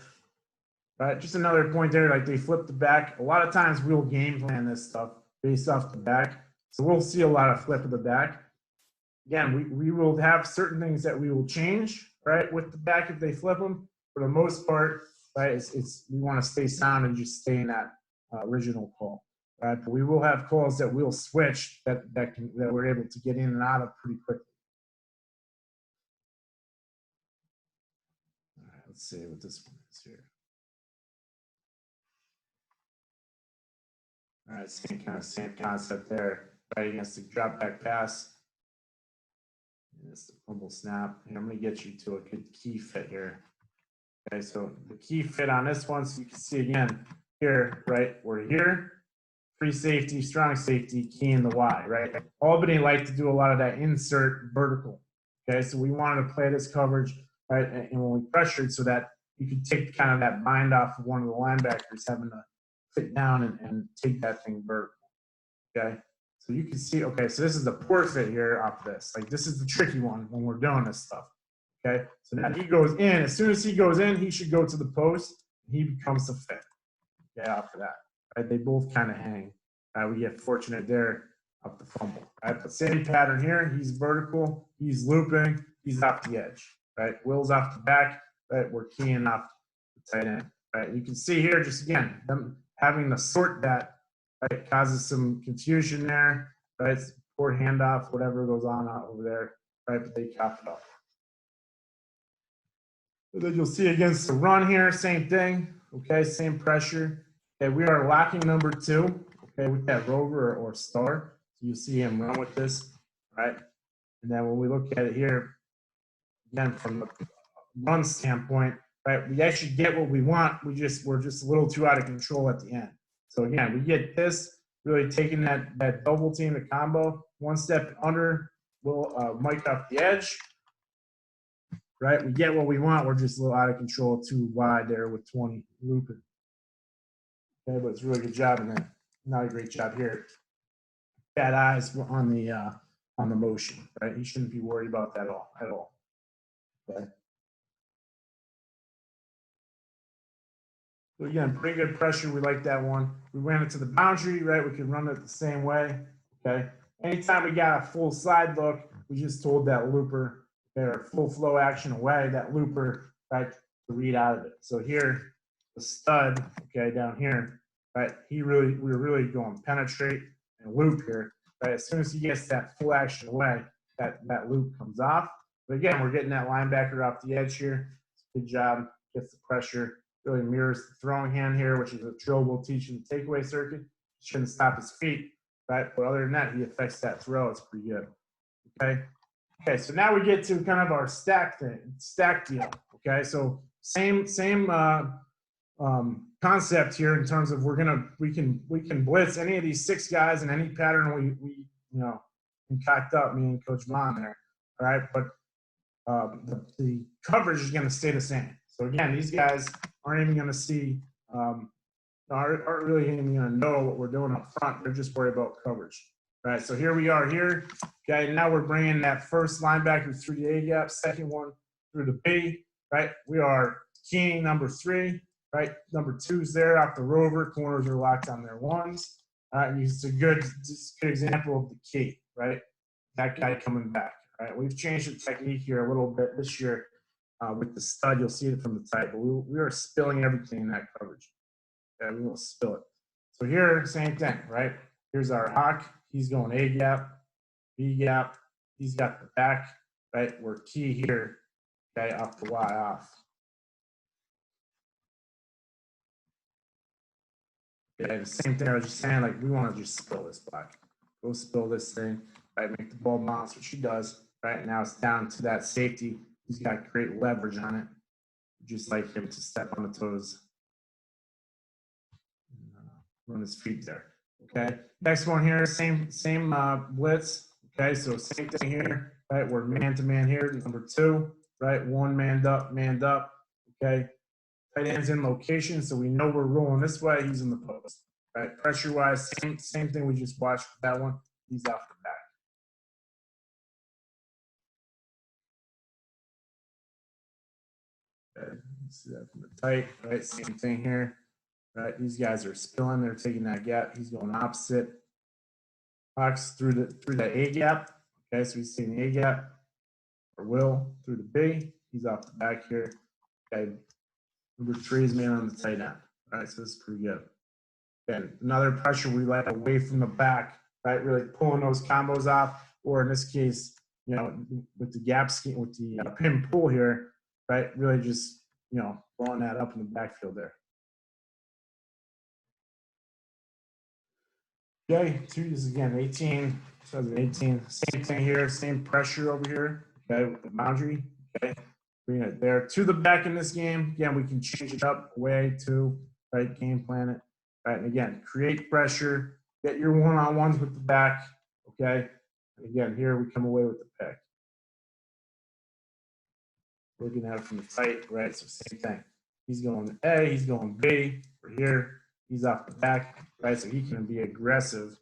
Right, just another point there, like they flip the back. A lot of times we'll game plan this stuff based off the back. So we'll see a lot of flip of the back. Again, we will have certain things that we will change, right, with the back if they flip them. For the most part, right, it's we want to stay sound and just stay in that original call. Right, but we will have calls that we'll switch that we're able to get in and out of pretty quickly. All right, let's see what this one is here. All right, same concept there, right, against the drop back pass. And it's the fumble snap. And I'm going to get you to a good key fit here. Okay, so the key fit on this one, so you can see again here, right, we're here. Free safety, strong safety, key in the Y, right? Albany liked to do a lot of that insert vertical. Okay, so we wanted to play this coverage, right? And when we pressured, so that you could take kind of that bind off of one of the linebackers having to fit down and take that thing vertical. Okay, so you can see, okay, so this is the poor fit here off this. Like this is the tricky one when we're doing this stuff. Okay, so now he goes in. As soon as he goes in, he should go to the post. He becomes the fit. Okay, after that. Right, they both kind of hang. We get fortunate there off the fumble. Right, but same pattern here. He's vertical. He's looping. He's off the edge. Right, Will's off the back. Right, we're keying off the tight end. Right, you can see here just again them having to sort that. Right, causes some confusion there. Right, poor handoff, whatever goes on out over there. Right, but they cough it up. And then you'll see against the run here, same thing. Okay, same pressure. Okay, we are locking number 2, okay, with that rover or star. So you see him run with this, right? And then when we look at it here, again, from the run standpoint, right, we actually get what we want. We're just a little too out of control at the end. So again, we get this, really taking that double team, the combo, 1 step under, Mike off the edge, right? We get what we want. We're just a little out of control, too wide there with 20 looping. Okay, but it's a really good job, and then not a great job here. Bad eyes on the motion, right? He shouldn't be worried about that at all. Okay. So again, pretty good pressure. We like that one. We ran it to the boundary, right? We can run it the same way. Okay. Anytime we got a full side look, we just told that looper, okay, or full flow action away, that looper, right, to read out of it. So here, the stud, okay, down here, right, we're really going penetrate and loop here, right? As soon as he gets that full action away, that loop comes off. But again, we're getting that linebacker off the edge here. Good job, gets the pressure, really mirrors the throwing hand here, which is a drill we'll teach in the takeaway circuit. He shouldn't stop his feet, right? But other than that, he affects that throw. It's pretty good, okay? Okay, so now we get to kind of our stack deal, okay? So same concept here in terms of we can blitz any of these 6 guys in any pattern we concoct up, me and Coach Vaughn there, all right? But the coverage is going to stay the same. So again, these guys aren't even going to see, aren't really even going to know what we're doing up front. They're just worried about coverage. right? So here we are here, okay? Now we're bringing that first linebacker through the A gap, second one through the B, right? We are keying number 3, right? Number 2's there off the rover, corners are locked on their 1s. It's a good example of the key, right? That guy coming back, right? We've changed the technique here a little bit this year with the stud. You'll see it from the tight, but we are spilling everything in that coverage. Okay, we will spill it. So here, same thing, right? Here's our hawk. He's going A gap, B gap. He's got the back, right? We're key here, okay, off the Y off. Okay, the same thing I was just saying, like we want to just spill this block. Go spill this thing, right? Make the ball bounce, which he does, right? Now it's down to that safety. He's got great leverage on it, just like him to step on the toes. Run his feet there. Okay. Next one here, same blitz. Okay, so same thing here, right? We're man to man here, number 2, right? 1 manned up. Okay. Tight end's in location, so we know we're rolling this way. He's in the post, right? Pressure wise, same thing we just watched with that one. He's off the back. Okay, see that from the tight, right? Same thing here, right? These guys are spilling. They're taking that gap. He's going opposite. Hawks through the A gap. Okay, so he's taking the A gap. Or Will through the B. He's off the back here. Okay. Number 3 is man on the tight end. All right, so this is pretty good. Then another pressure we let away from the back, right? Really pulling those combos off, or in this case, you know, with the gap scheme, with the pin pull here, right? Really just, you know, blowing that up in the backfield there. Okay, 2 is again 18. So 18. Same thing here, same pressure over here. Okay, with the boundary. Okay. Bring it there to the back in this game. Again, we can change it up, away, to, right, game plan it. Right, and again, create pressure, get your one-on-ones with the back, okay? And again, here we come away with the pick. Looking at it from the tight, right, so same thing. He's going A, he's going B, we're here, he's off the back, right, so he can be aggressive.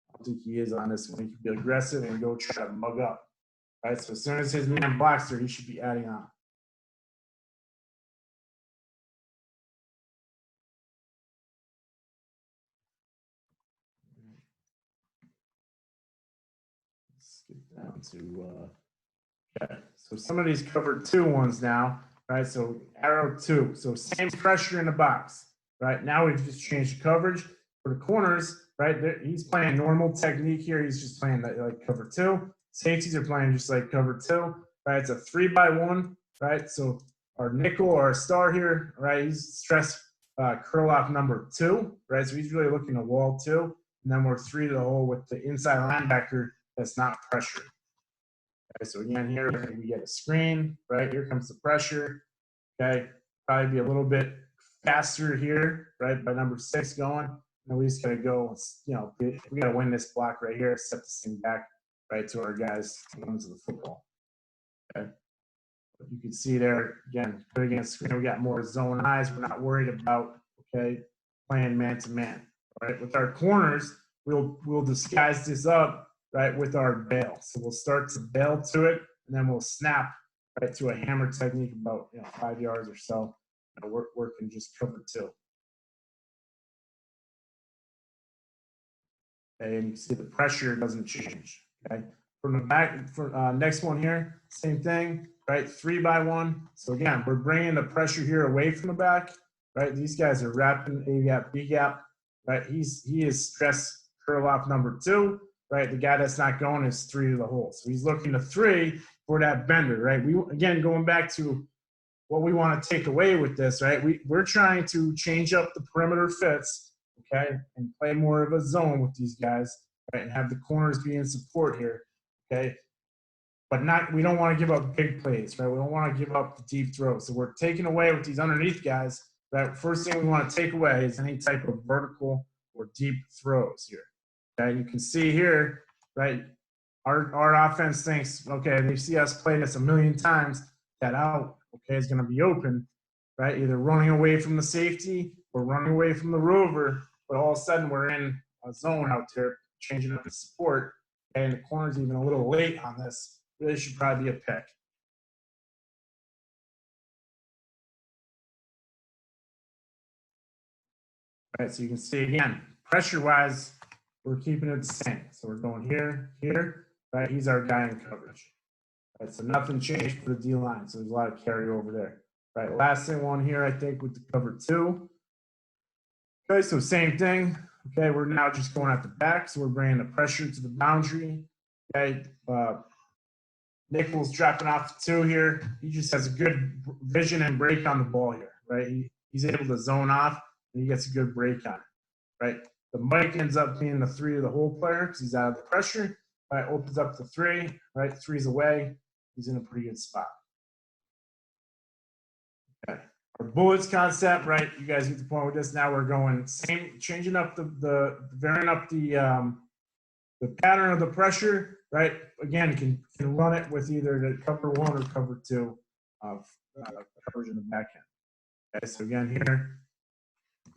I don't think he is on this one. He can be aggressive and go try to mug up, right? So as soon as his man blocks there, he should be adding on. Get down to, okay. So some of these covered 2 ones now, right? So arrow 2. So same pressure in the box, right? Now we've just changed the coverage for the corners, right? He's playing normal technique here. He's just playing like cover 2. Safeties are playing just like cover 2, right? It's a 3-by-1, right? So our nickel or our star here, right? He's stress curl off number 2, right? So he's really looking to wall 2. And then we're 3 to the hole with the inside linebacker that's not pressured. Okay, so again, here we get a screen, right? Here comes the pressure. Okay, probably be a little bit faster here, right? By number 6 going. And we just got to go, you know, we got to win this block right here, set this thing back, right, to our guys onto the football. Okay. But you can see there, again, put against screen, we got more zone eyes. We're not worried about, okay, playing man to man, right? With our corners, we'll disguise this up, right, with our bail. So we'll start to bail to it, and then we'll snap, right, to a hammer technique about, you know, 5 yards or so. You know, working just cover 2. Okay, and you can see the pressure doesn't change. Okay, from the back, for next one here, same thing, right? 3-by-1. So again, we're bringing the pressure here away from the back, right? These guys are wrapping A gap, B gap, right? He is stress curl off number 2. Right, the guy that's not going is 3 to the hole. So he's looking to 3 for that bender, right? We, again, going back to what we want to take away with this, right? We're trying to change up the perimeter fits, okay, and play more of a zone with these guys, right, and have the corners be in support here, okay? But we don't want to give up big plays, right? We don't want to give up the deep throws. So we're taking away with these underneath guys, right? First thing we want to take away is any type of vertical or deep throws here. Okay, you can see here, right, our offense thinks, okay, they see us play this a million times, that out, okay, is going to be open, right, either running away from the safety or running away from the rover, but all of a sudden we're in a zone out there changing up the support, okay, and the corner's even a little late on this, really should probably be a pick. All right, so you can see again, pressure-wise, we're keeping it the same. So we're going here, here, right? He's our guy in coverage. Right, so nothing changed for the D line. So there's a lot of carryover there. Right, last thing one here, I think, with the cover 2. Okay, so same thing. Okay, we're now just going at the back, so we're bringing the pressure to the boundary. Okay, Nichols dropping off the 2 here. He just has a good vision and break on the ball here, right? He's able to zone off, and he gets a good break on it, right? The Mike ends up being the 3 of the hole player because he's out of the pressure. Right, opens up the 3, right? 3's away. He's in a pretty good spot. Okay. Our bullets concept, right? You guys get the point with this. Now we're going same, changing up varying up the pattern of the pressure, right? Again, you can run it with either the cover 1 or cover 2 of coverage in the back end. Okay, so again here,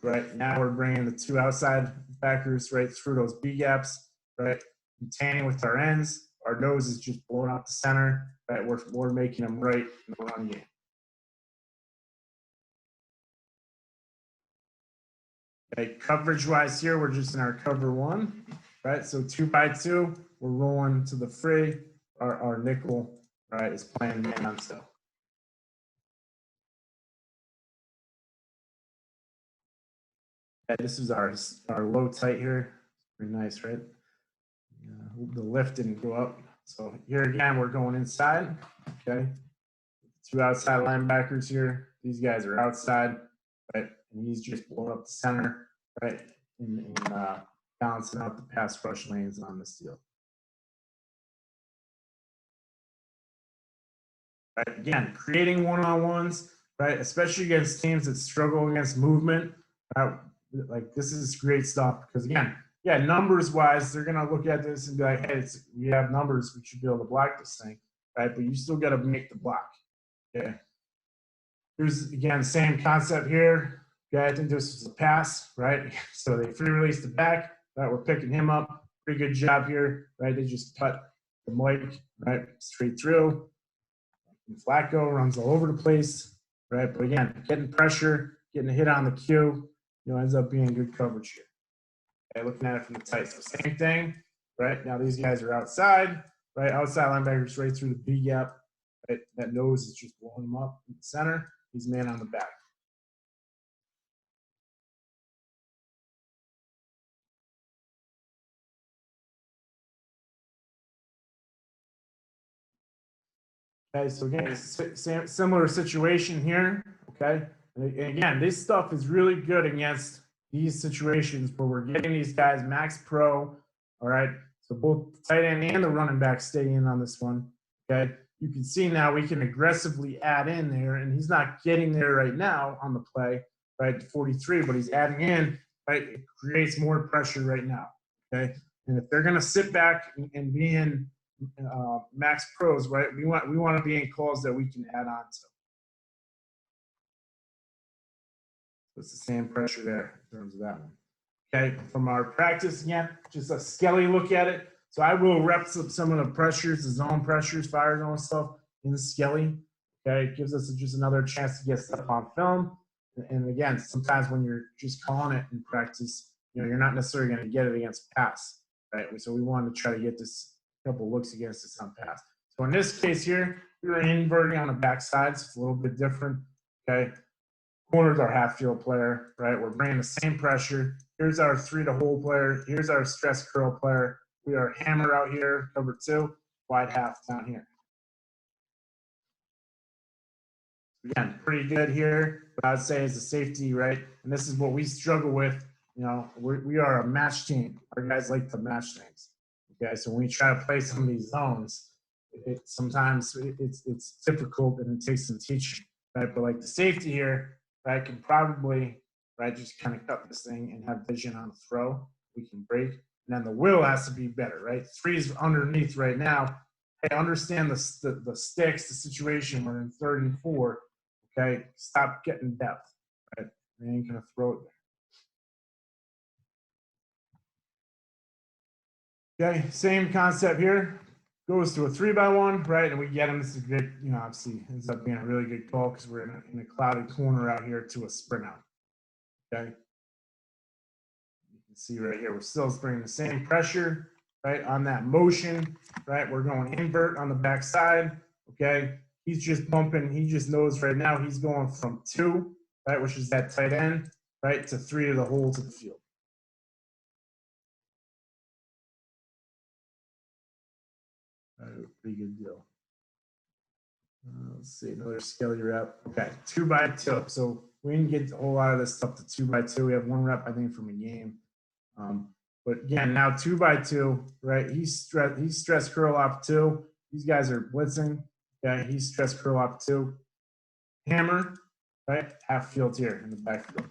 right now we're bringing the 2 outside backers right through those B gaps, right? Containing with our ends. Our nose is just blowing out the center, right? We're making them right in the run game. Okay, coverage-wise here, we're just in our cover 1, right? So 2 by 2, we're rolling to the free. Our nickel, right, is playing man on still. Okay, this is our low tight here. Pretty nice, right? The lift didn't go up. So here again, we're going inside, okay? 2 outside linebackers here. These guys are outside, right? And he's just blowing up the center, right? And balancing out the pass rush lanes on this deal. Right? Again, creating one-on-ones, right? Especially against teams that struggle against movement. Like this is great stuff because again, yeah, numbers-wise, they're gonna look at this and be like, hey, we have numbers, we should be able to block this thing, right? But you still got to make the block. Okay. Here's again, same concept here. Okay, I think this is a pass, right? So they free release the back, right? We're picking him up. Pretty good job here, right? They just cut the Mike, right, straight through. And Flacco runs all over the place, right? But again, getting pressure, getting a hit on the cue, ends up being good coverage here. Okay, looking at it from the tight. So same thing, right? Now these guys are outside, right? Outside linebackers right through the B gap. Right? That nose is just blowing him up in the center. He's man on the back. Okay, so again, similar situation here, okay? And again, this stuff is really good against these situations where we're getting these guys max pro, all right? So both the tight end and the running back stay in on this one, okay? You can see now we can aggressively add in there, and he's not getting there right now on the play, right, 43, but he's adding in, right? It creates more pressure right now, okay? And if they're gonna sit back and be in max pros, right? We want to be in calls that we can add on to. So it's the same pressure there in terms of that one. Okay, from our practice again, just a skelly look at it. So I will rep some of the pressures, the zone pressures, fire zone stuff in the skelly. Okay, it gives us just another chance to get stuff on film. And again, sometimes when you're just calling it in practice, you're not necessarily going to get it against pass, right? So we wanted to try to get this couple looks against this on pass. So in this case here, we were inverting on the backside, so it's a little bit different. Okay, corner's our half field player, right? We're bringing the same pressure. Here's our 3 to hole player. Here's our stress curl player. We are hammer out here, cover 2, wide half down here. Again, pretty good here. What I'd say is the safety, right? And this is what we struggle with. We are a match team. Our guys like to match things. Okay, so when we try to play some of these zones, sometimes it's difficult and it takes some teaching, right? But like the safety here, right, can probably, right, just kind of cut this thing and have vision on the throw. We can break. And then the will has to be better, right? 3's underneath right now. Hey, understand the sticks, the situation. We're in 3rd and 4. Okay, stop getting depth, right? They ain't gonna throw it there. Okay, same concept here. Goes to a 3x1, right? And we get him. This is good. You know, obviously ends up being a really good call because we're in a clouded corner out here to a sprint out. Okay. You can see right here, we're still bringing the same pressure, right, on that motion, right? We're going invert on the backside. Okay. He's just bumping. He just knows right now he's going from 2, right, which is that tight end, right, to 3 to the hole to the field. Pretty good deal. Let's see, another skelly rep. Okay, 2x2. So we didn't get a whole lot of this stuff to 2x2. We have 1 rep, I think, from a game. But again, now 2x2, right? He's stress curl off 2. These guys are blitzing. Okay, he's stress curl off 2. Hammer, right? Half field here in the backfield.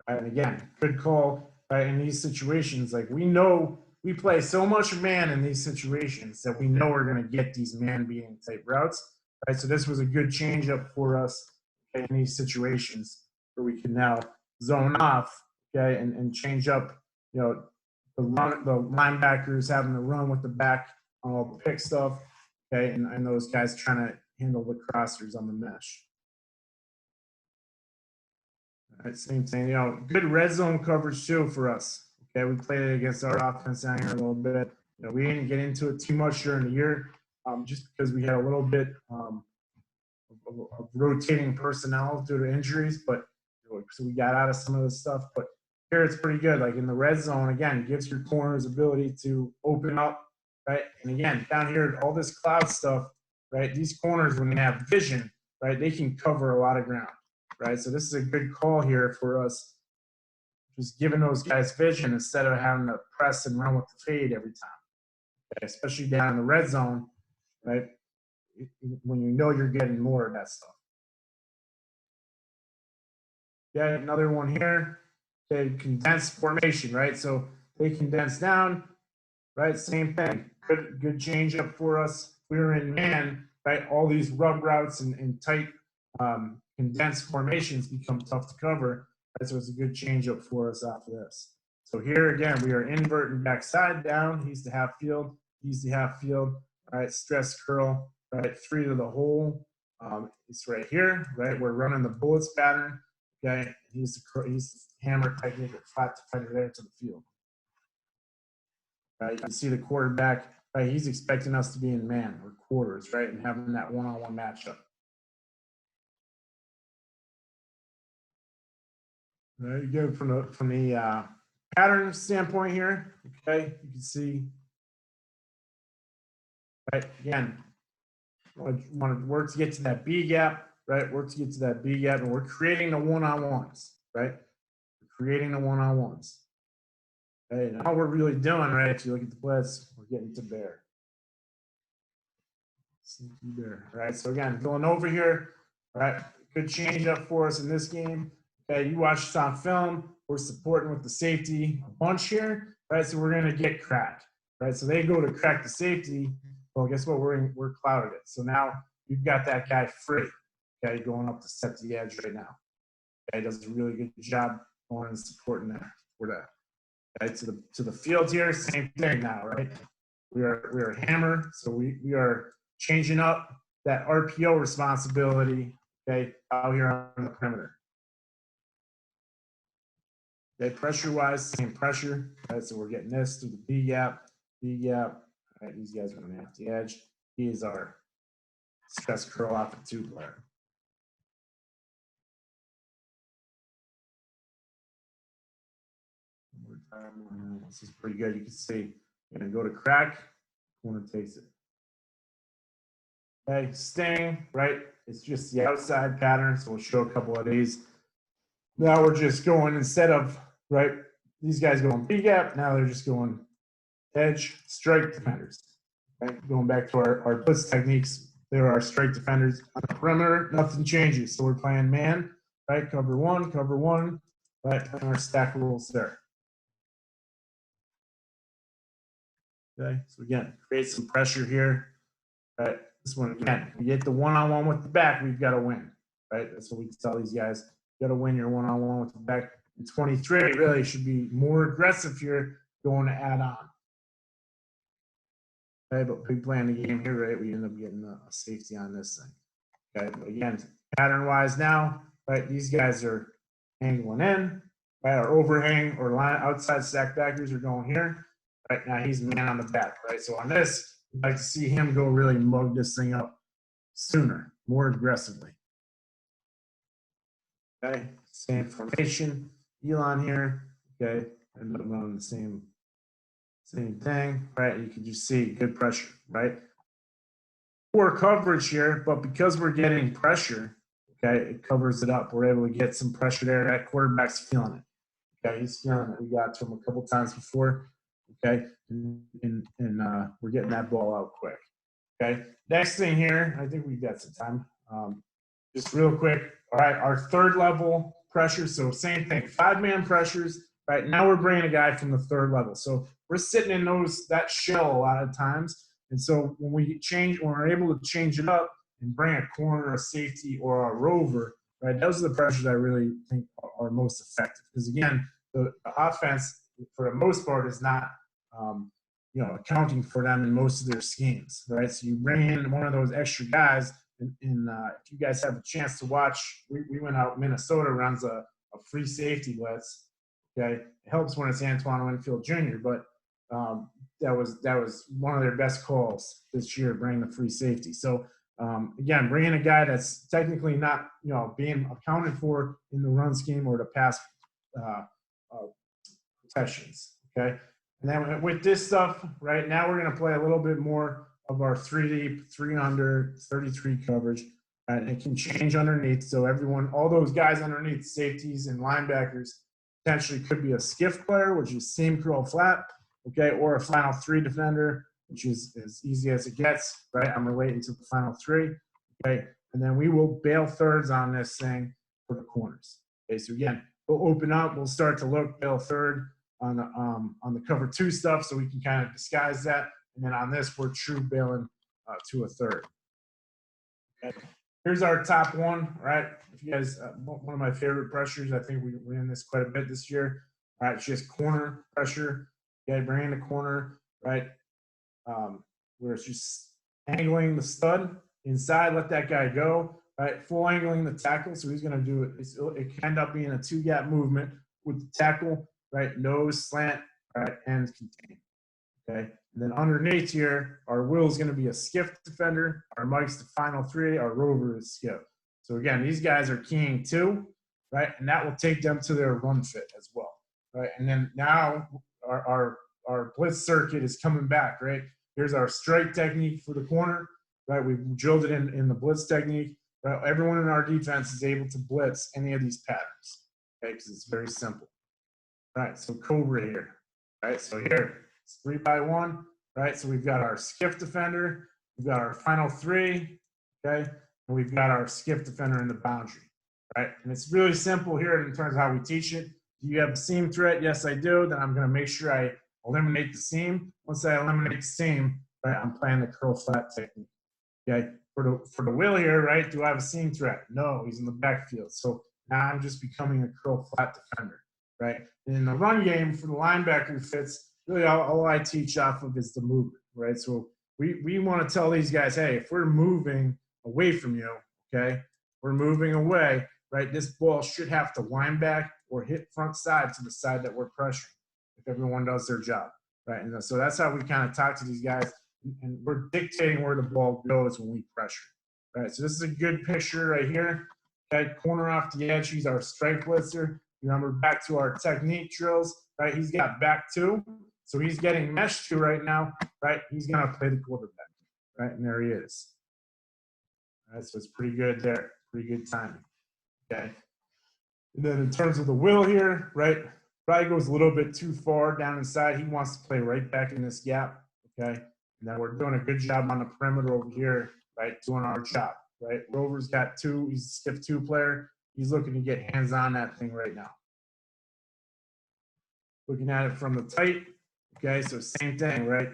Right, and again, good call, right? In these situations, like we know we play so much man in these situations that we know we're going to get these man beating type routes, right? So this was a good change up for us, okay, in these situations where we can now zone off, okay, and change up, you know, the linebackers having to run with the back on all the pick stuff, okay, and those guys trying to handle the crossers on the mesh. All right, same thing, you know, good red zone coverage too for us. Okay, we played it against our offense down here a little bit. You know, we didn't get into it too much during the year, just because we had a little bit of rotating personnel due to injuries. But so we got out of some of this stuff. But here it's pretty good. Like in the red zone, again, gives your corners ability to open up, right? And again, down here, all this cloud stuff, right? These corners, when they have vision, right, they can cover a lot of ground, right? So this is a good call here for us. Just giving those guys vision instead of having to press and run with the fade every time, okay? Especially down in the red zone, right? When you know you're getting more of that stuff. Okay, another one here. Okay, condensed formation, right? So they condense down, right? Same thing. Good change up for us. We were in man, right? All these rub routes and tight condensed formations become tough to cover. Right? So it's a good change up for us after this. So here again, we are inverting backside down. He's the half field. He's the half field. All right, stress curl. Right, 3 to the hole. It's right here. Right, we're running the bullets pattern. Okay, he's the hammer technique or flat defender there to the field. Right, you can see the quarterback. Right, he's expecting us to be in man or quarters. Right, and having that one-on-one matchup. Right, again from the pattern standpoint here. Okay, you can see. Right, again, want to work to get to that B gap. Right, work to get to that B gap, and we're creating the one-on-ones. Right, we're creating the one-on-ones. Okay, and all we're really doing, right? If you look at the blitz, we're getting to bear. Sneaky bear. Right. So again, going over here. Right, good change up for us in this game. Okay, you watch this on film. We're supporting with the safety a bunch here, right? So we're gonna get cracked, right? So they go to crack the safety. Well, guess what? We're clouded it. So now you've got that guy free. Okay, going up to set the edge right now. Okay, does a really good job going and supporting that for that. Okay, to the field here, same thing now, right? We are hammer, so we are changing up that RPO responsibility. Okay, out here on the perimeter. Okay, pressure-wise, same pressure. Right, so we're getting this through the B gap. All right, these guys are going to have the edge. He is our stress curl off the 2 player. This is pretty good. You can see, going to go to crack. Corner takes it. Okay, sting, right? It's just the outside pattern, so we'll show a couple of these. Now we're just going, instead of, right, these guys going B gap, now they're just going edge, strike defenders. Right? Going back to our blitz techniques, there are strike defenders on the perimeter, nothing changes. So we're playing man, right? Cover one, right? And our stack rules there. Okay, so again, create some pressure here. Right? This one again, we get the one-on-one with the back, we've got to win. Right? That's what we tell these guys. You got to win your one-on-one with the back. And 23 really should be more aggressive here going to add on. Okay, but we playing the game here, right? We end up getting a safety on this thing. Okay, but again, pattern-wise now, right? These guys are angling in, right? Our overhang or line outside stack backers are going here. Right now, he's man on the back, right? So on this, I'd like to see him go really mug this thing up sooner, more aggressively. Okay, same formation, Elon here. Okay, end up running the same thing, right? You can just see good pressure, right? Poor coverage here, but because we're getting pressure, okay, it covers it up. We're able to get some pressure there. That quarterback's feeling it. Okay, he's feeling it. We got to him a couple times before. Okay, and we're getting that ball out quick. Okay, next thing here, I think we've got some time. Just real quick. All right, our third level pressure. So same thing, 5-man pressures. Right now we're bringing a guy from the third level. So we're sitting in that shell a lot of times. And so when we're able to change it up and bring a corner, a safety, or a rover, right? Those are the pressures I really think are most effective. Because again, the offense, for the most part, is not accounting for them in most of their schemes, right? So you bring in one of those extra guys. And if you guys have a chance to watch, we went out. Minnesota runs a free safety blitz. Okay, it helps when it's Antoine Winfield Jr., but that was one of their best calls this year, bringing the free safety. So again, bringing a guy that's technically not being accounted for in the run scheme or the pass protections. Okay, and then with this stuff, right now we're going to play a little bit more of our 3 deep, 3 under, 33 coverage. And it can change underneath. So all those guys underneath, safeties and linebackers, potentially could be a skiff player, which is seam curl flat, okay, or a final 3 defender, which is as easy as it gets, right? I'm relating to the final 3, okay? And then we will bail thirds on this thing for the corners. Okay, so again, we'll open up, we'll start to look bail third on the cover 2 stuff, so we can kind of disguise that. And then on this, we're true bailing to a third. Okay. Here's our top one, right? If you guys, one of my favorite pressures, I think we ran this quite a bit this year. All right, it's just corner pressure. Okay, bring in the corner, right? Where it's just angling the stud inside, let that guy go, right? Full angling the tackle, so he's going to do it. It can end up being a 2-gap movement with the tackle, right? Nose, slant, right? And contain. Okay, and then underneath here, our Will is going to be a skiff defender. Our Mike's the final 3. Our Rover is skiff. So again, these guys are keying 2, right? And that will take them to their run fit as well, right? And then now our blitz circuit is coming back, right? Here's our strike technique for the corner, right? We've drilled it in the blitz technique. Right? Everyone in our defense is able to blitz any of these patterns, okay? Because it's very simple. All right, so Cobra here, right? So here, 3 by 1, right? So we've got our skiff defender, we've got our final 3, okay? And we've got our skiff defender in the boundary, right? And it's really simple here in terms of how we teach it. Do you have a seam threat? Yes, I do. Then I'm going to make sure I eliminate the seam. Once I eliminate the seam, right, I'm playing the curl flat technique, okay? For the Will here, right, do I have a seam threat? No, he's in the backfield. So now I'm just becoming a curl flat defender, right? And in the run game, for the linebacker fits, really all I teach off of is the movement, right? So we want to tell these guys, hey, if we're moving away from you, okay, we're moving away, right? This ball should have to line back or hit front side to the side that we're pressuring if everyone does their job, right? And so that's how we kind of talk to these guys, and we're dictating where the ball goes when we pressure, right? So this is a good picture right here. Okay, corner off the edge, he's our strike blitzer. Remember, back to our technique drills, right? He's got back 2. So he's getting mesh 2 right now, right? He's going to play the quarterback, right? And there he is. All right, so it's pretty good there. Pretty good timing, okay? And then in terms of the Will here, right? Probably goes a little bit too far down inside. He wants to play right back in this gap, okay? And then we're doing a good job on the perimeter over here, right? Doing our job, right? Rover's got 2. He's a stiff 2 player. He's looking to get hands on that thing right now. Looking at it from the tight. Okay, so same thing, right?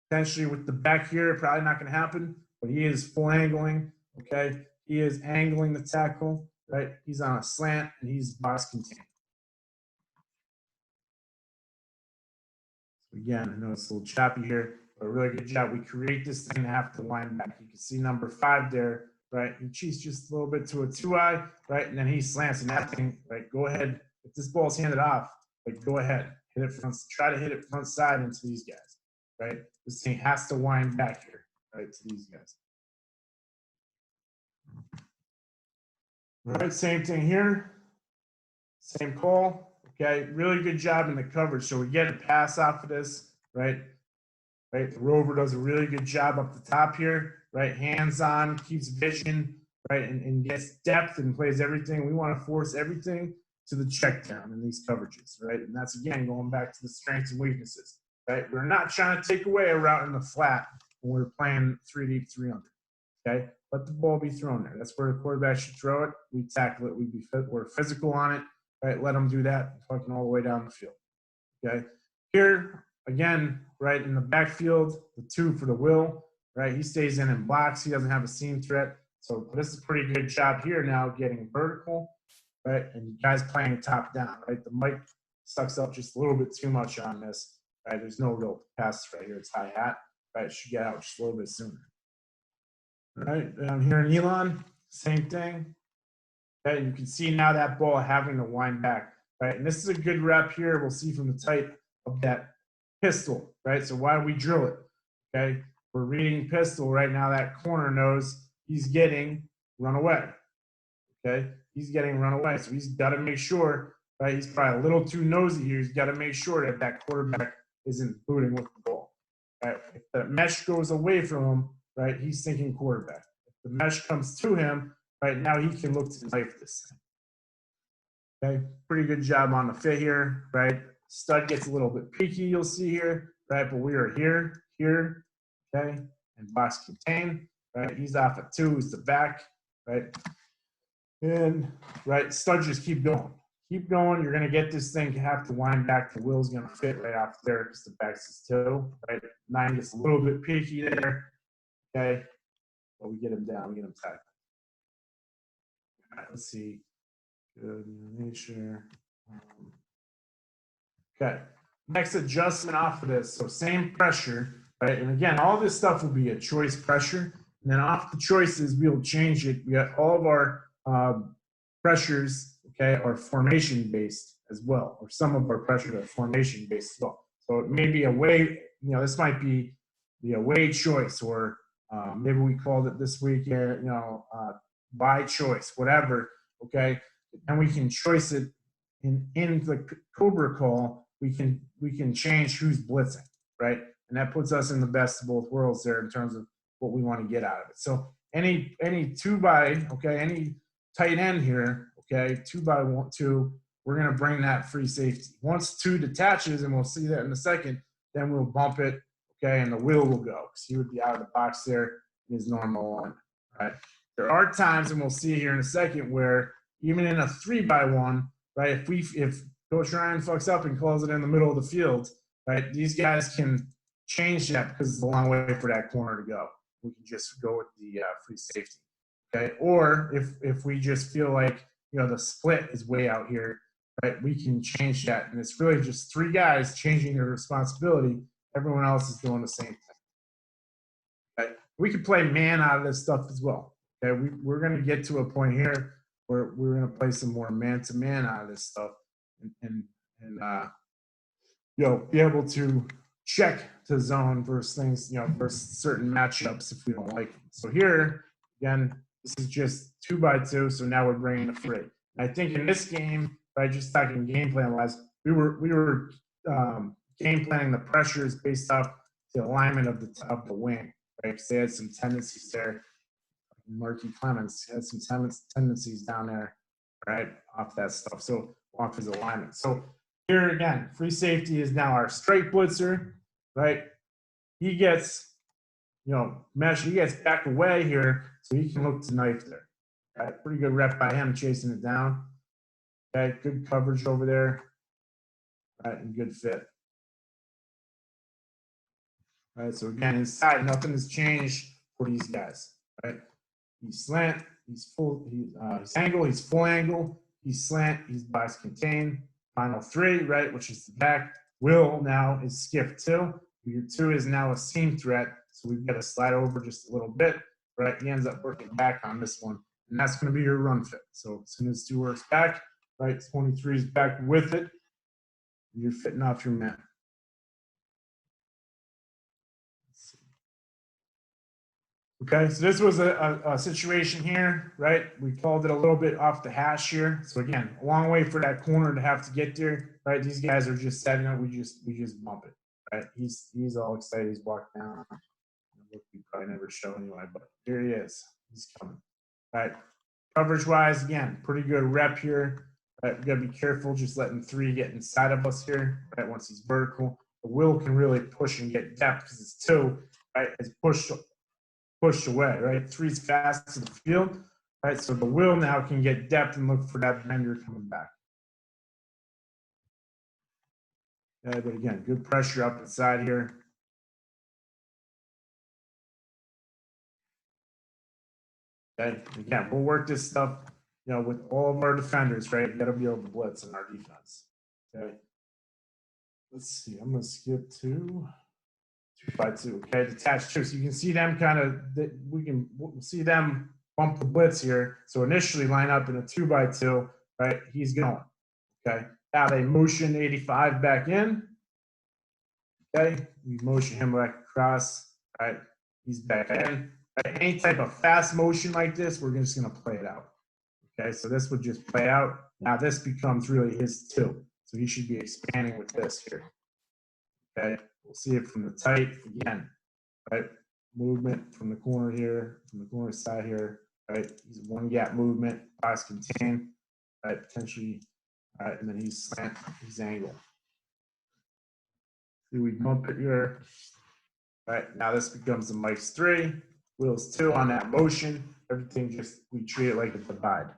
Potentially with the back here, probably not going to happen, but he is full angling, okay? He is angling the tackle, right? He's on a slant, and he's box contained. Again, I know it's a little choppy here, but a really good job. We create this thing to have to wind back. You can see number 5 there, right? He cheats just a little bit to a 2-eye, right? And then he slants, and that thing, right? Go ahead. If this ball's handed off, like, go ahead. Hit it front, try to hit it front side into these guys, right? This thing has to wind back here, right, to these guys. All right, same thing here. Same call, okay? Really good job in the coverage. So we get a pass off of this, right? Right, the rover does a really good job up the top here, right? Hands on, keeps vision, right? And gets depth and plays everything. We want to force everything to the check down in these coverages, right? And that's, again, going back to the strengths and weaknesses, right? We're not trying to take away a route in the flat when we're playing 3 deep, 3 under, okay? Let the ball be thrown there. That's where the quarterback should throw it. We tackle it. We're physical on it, right? Let them do that, fucking all the way down the field, okay? Here, again, right, in the backfield, the 2 for the will, right? He stays in and blocks. He doesn't have a seam threat. So this is a pretty good job here now getting vertical, right? And you guys playing top down, right? The mic sucks up just a little bit too much on this, right? There's no real pass right here. It's high hat, right? It should get out just a little bit sooner. All right, down here in Elon, same thing. Okay, you can see now that ball having to wind back, right? And this is a good rep here. We'll see from the type of that pistol, right? So why we drill it, okay? We're reading pistol right now. That corner knows he's getting run away, okay? He's getting run away, so he's got to make sure, right? He's probably a little too nosy here. He's got to make sure that that quarterback isn't booting with the ball, right? If the mesh goes away from him, right, he's thinking quarterback. If the mesh comes to him, right, now he can look to knife this thing. Okay, pretty good job on the fit here, right? Stud gets a little bit peaky, you'll see here, right? But we are here, okay? And box contain, right? He's off at 2, he's the back, right? And, right, stud just keep going. Keep going, you're gonna get this thing, have to wind back. The will's gonna fit right off there because the back's is 2, right? 9 gets a little bit peaky there, okay? But we get him down, we get him tight. All right, let's see. Good nature. Okay, next adjustment off of this. So same pressure, right? And again, all this stuff will be a choice pressure. And then off the choices, we'll change it. We got all of our pressures, okay, are formation based as well, or some of our pressures are formation based as well. So it may be a way, this might be the away choice, or maybe we called it this week, by choice, whatever, okay? And we can choice it in the Cobra call. We can change who's blitzing, right? And that puts us in the best of both worlds there in terms of what we want to get out of it. So any 2-by, okay, any tight end here, okay, 2-by-2, we're going to bring that free safety. Once 2 detaches, and we'll see that in a second, then we'll bump it, okay, and the will go, because he would be out of the box there in his normal one, right? There are times, and we'll see here in a second, where even in a 3-by-1, right, if Coach Ryan fucks up and calls it in the middle of the field, right, these guys can change that because it's a long way for that corner to go. We can just go with the free safety, okay? Or if we just feel like, the split is way out here, right, we can change that. And it's really just 3 guys changing their responsibility. Everyone else is doing the same thing. Okay? We can play man out of this stuff as well. Okay, we're going to get to a point here where we're going to play some more man-to-man out of this stuff, and be able to check to zone versus things, versus certain matchups if we don't like them. So here, again, this is just 2-by-2. So now we're bringing the free. And I think in this game, by just talking game plan wise, we were game planning the pressures based off the alignment of the wing, right? Because they had some tendencies there. Marky Clemens had some tendencies down there, right, off that stuff. So off his alignment. So here again, free safety is now our straight blitzer, right? He gets, mesh. He gets back away here, so he can look to knife there. Right? Pretty good rep by him chasing it down. Okay, good coverage over there. Right, and good fit. Right, so again, inside, nothing has changed for these guys. Right, he's slant, he's full, he's angle, he's full angle, he's slant, he's box contained. Final 3, right, which is the back. Will now is skiff 2. Your 2 is now a seam threat, so we've got to slide over just a little bit, right? He ends up working back on this one, and that's going to be your run fit. So as soon as 2 works back, right, 23 is back with it, you're fitting off your mat. Okay, so this was a situation here, right? We called it a little bit off the hash here. So again, a long way for that corner to have to get there, right? These guys are just setting up. We just bump it, right? He's all excited. He's walking down. We probably never show anyway, but here he is. He's coming. All right. Coverage wise, again, pretty good rep here. Right, we gotta be careful just letting 3 get inside of us here. Right, once he's vertical, the Will can really push and get depth because it's 2. Right, it's pushed away, right? 3's fast to the field, right? So the Will now can get depth and look for that bender coming back. Okay, but again, good pressure up inside here. Okay, again, we'll work this stuff, with all of our defenders, right? You got to be able to blitz in our defense. Okay, let's see. I'm gonna skip to 2x2. Okay, detached 2. So you can see them kind of. We'll see them bump the blitz here. So initially line up in a 2x2. Right, he's going. Okay, now they motion 85 back in. Okay, we motion him back across. Right, he's back in. Right? Any type of fast motion like this, we're just going to play it out. Okay, so this would just play out. Now this becomes really his 2. So he should be expanding with this here. Okay, we'll see it from the tight again. Right, movement from the corner here, from the corner side here. Right, he's 1 gap movement, box contain. Right, potentially. All right, and then he's slant, he's angle. See, we bump it here. All right, now this becomes the Mike's 3, Will's 2 on that motion. Everything just, we treat it like a divide.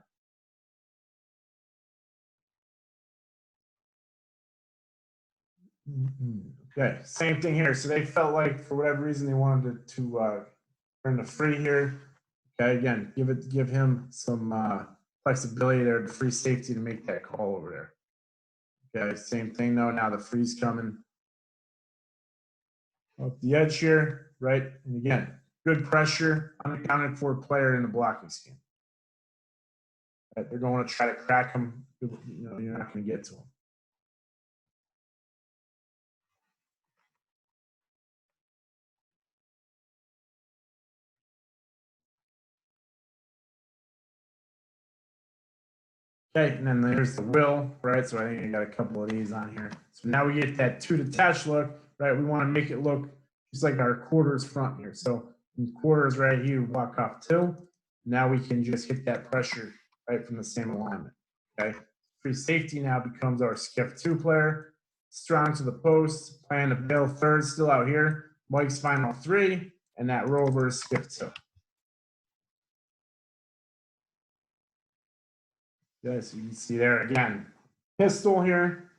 Okay, same thing here. So they felt like for whatever reason they wanted to turn the free here. Okay, again, give him some flexibility there, the free safety to make that call over there. Okay, same thing though. Now the free's coming up the edge here, right? And again, good pressure, unaccounted for player in the blocking scheme. Right? They're going to try to crack him. You're not going to get to him. Okay, and then there's the Will, right? So I think I got a couple of these on here. So now we get that 2 detached look, right? We want to make it look just like our quarters front here. So in quarters right here, walk off 2. Now we can just hit that pressure right from the same alignment. Okay, free safety now becomes our skiff 2 player. Strong to the post, playing the bail 3rd still out here. Mike's final 3, and that rover is skiff 2. Okay, so you can see there again, pistol here.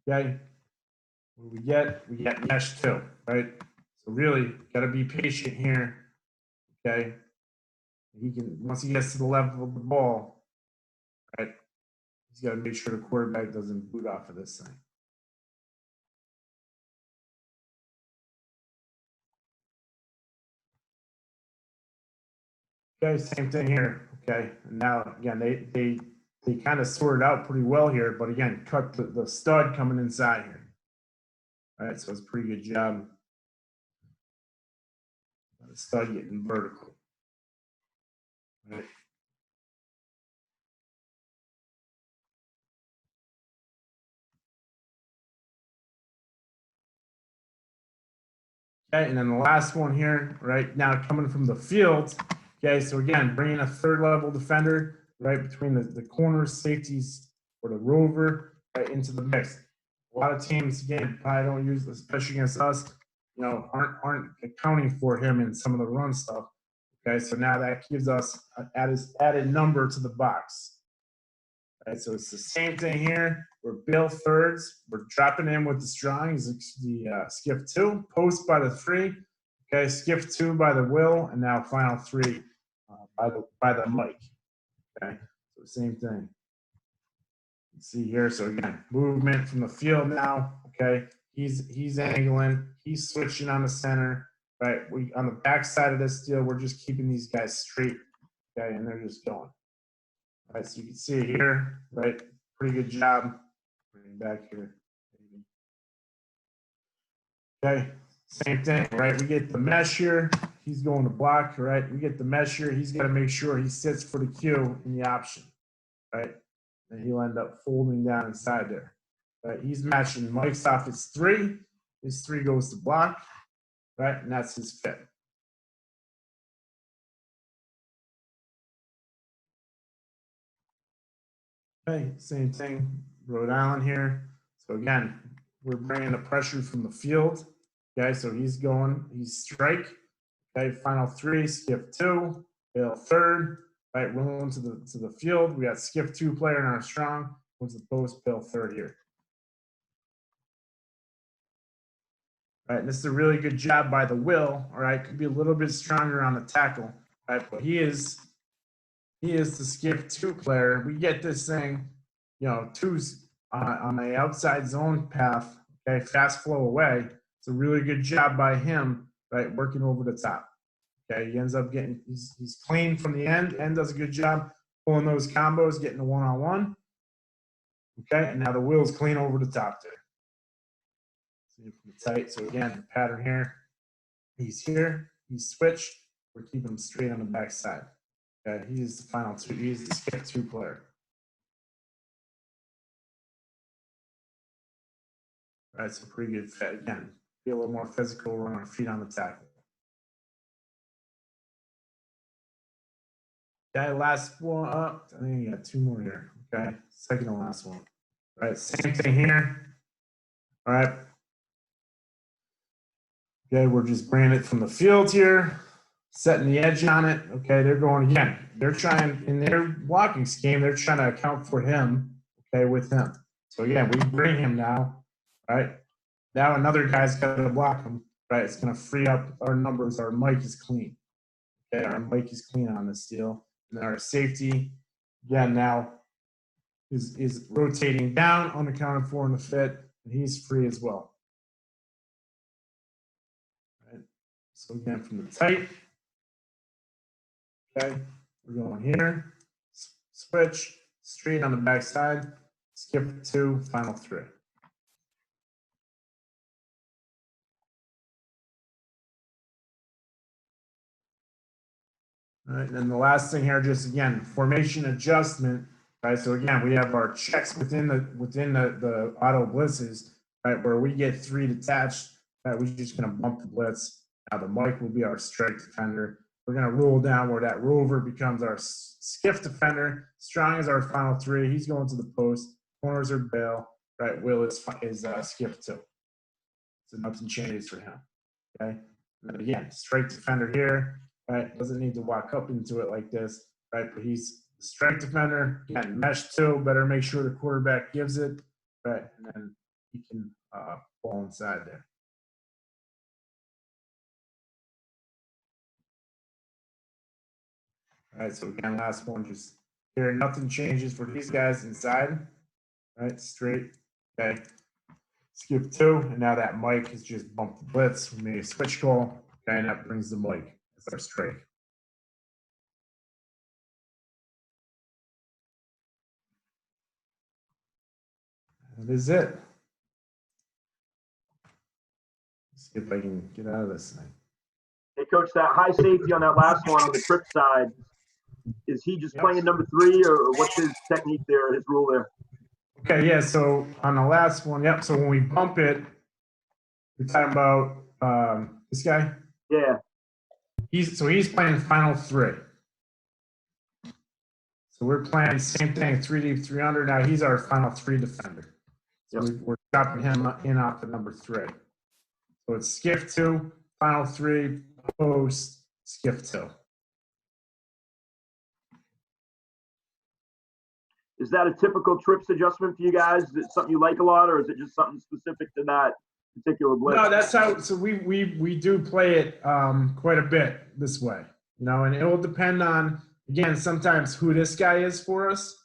Okay, what do we get? We get mesh 2, right? So really, got to be patient here. Okay, he can, once he gets to the level of the ball, right? He's got to make sure the quarterback doesn't boot off of this thing. Okay, same thing here. Okay, and now again they kind of sorted out pretty well here, but again, cut the stud coming inside here. All right, so it's a pretty good job. The stud getting vertical. All right. Okay, and then the last one here, right now coming from the field. Okay, so again, bringing a 3rd level defender right between the corners, safeties, or the rover right into the mix. A lot of teams, again, probably don't use, especially against us, aren't accounting for him in some of the run stuff. Okay, so now that gives us an added number to the box. Right, so it's the same thing here. We're bail 3rds. We're dropping in with the strong. Is the skiff 2, post by the 3. Okay, skiff 2 by the Will, and now final 3 by the Mike. Okay, so same thing. You see here. So again, movement from the field now. Okay, he's angling, he's switching on the center, right? We on the back side of this deal, we're just keeping these guys straight, okay, and they're just going. All right, so you can see it here, right? Pretty good job. Bring it back here. Okay, same thing, right? We get the mesh here. He's going to block, right? We get the mesh here. He's got to make sure he sits for the Q in the option, right? And he'll end up folding down inside there. Right? He's matching Mike's off his 3. His 3 goes to block, right? And that's his fit. Okay, same thing, Rhode Island here. So again, we're bringing the pressure from the field. Okay, so he's going, he's strike. Okay, final 3, skip 2, bail 3rd, right? Rolling to the field. We got skip 2 player in our strong. What's the post, bail 3rd here. All right, this is a really good job by the Will. All right, could be a little bit stronger on the tackle. All right, but he is the skip 2 player. We get this thing, you know, 2's on the outside zone path. Okay, fast flow away. It's a really good job by him, right? Working over the top. Okay, he ends up getting he's clean from the end. End does a good job pulling those combos, getting the 1-on-1. Okay, and now the Will's clean over the top there. Tight. So again, the pattern here. He's here. He's switched. We're keeping him straight on the back side. Okay, he's the final 2. He's the skip 2 player. All right, so pretty good fit. Again, be a little more physical. Run our feet on the tackle. Okay, last one up. I think you got 2 more here. Okay, second to last one. All right, same thing here. All right. Okay, we're just bringing it from the field here, setting the edge on it. Okay, they're going again. They're trying, in their blocking scheme, they're trying to account for him, okay, with him. So again, we bring him now, right? Now another guy's got to block him, right? It's going to free up our numbers. Our Mike is clean. Okay, our Mike is clean on this deal. And then our safety, again, now is rotating down, unaccounted for in the fit, and he's free as well. So again, from the tight, okay, we're going here, switch, straight on the back side, skip 2, final 3. All right, and then the last thing here, just again, formation adjustment, right? So again, we have our checks within the auto blitzes, right, where we get 3 detached, right? We're just gonna bump the blitz. Now the Mike will be our strike defender. We're going to roll down where that rover becomes our skiff defender. Strong is our final 3. He's going to the post. Corners are bail. Right, Will is skip 2. So nothing changes for him. Okay. And then again, strike defender here. Right, doesn't need to walk up into it like this. Right, but he's the strike defender. Again, mesh 2. Better make sure the quarterback gives it. Right, and then he can fall inside there. All right, so again, last one, just here, nothing changes for these guys inside. All right, straight, okay. Skip 2, and now that Mike has just bumped the blitz. We made a switch call, okay, and that brings the Mike as our strike. That is it. Let's see if I can get out of this thing. Hey, Coach, that high safety on that last one on the trip side, is he just playing number 3, or what's his technique there, his rule there? Okay, yeah, so on the last one, yep, so when we bump it, we're talking about this guy? Yeah. He's playing final 3. So we're playing same thing, 3 deep, 300. Now he's our final 3 defender. So yep. We're dropping him in off the number 3. So it's skip 2, final 3, post, skip 2. Is that a typical trips adjustment for you guys? Is it something you like a lot, or is it just something specific to that particular blitz? No, that's how. So we do play it quite a bit this way, you know, and it will depend on, again, sometimes who this guy is for us.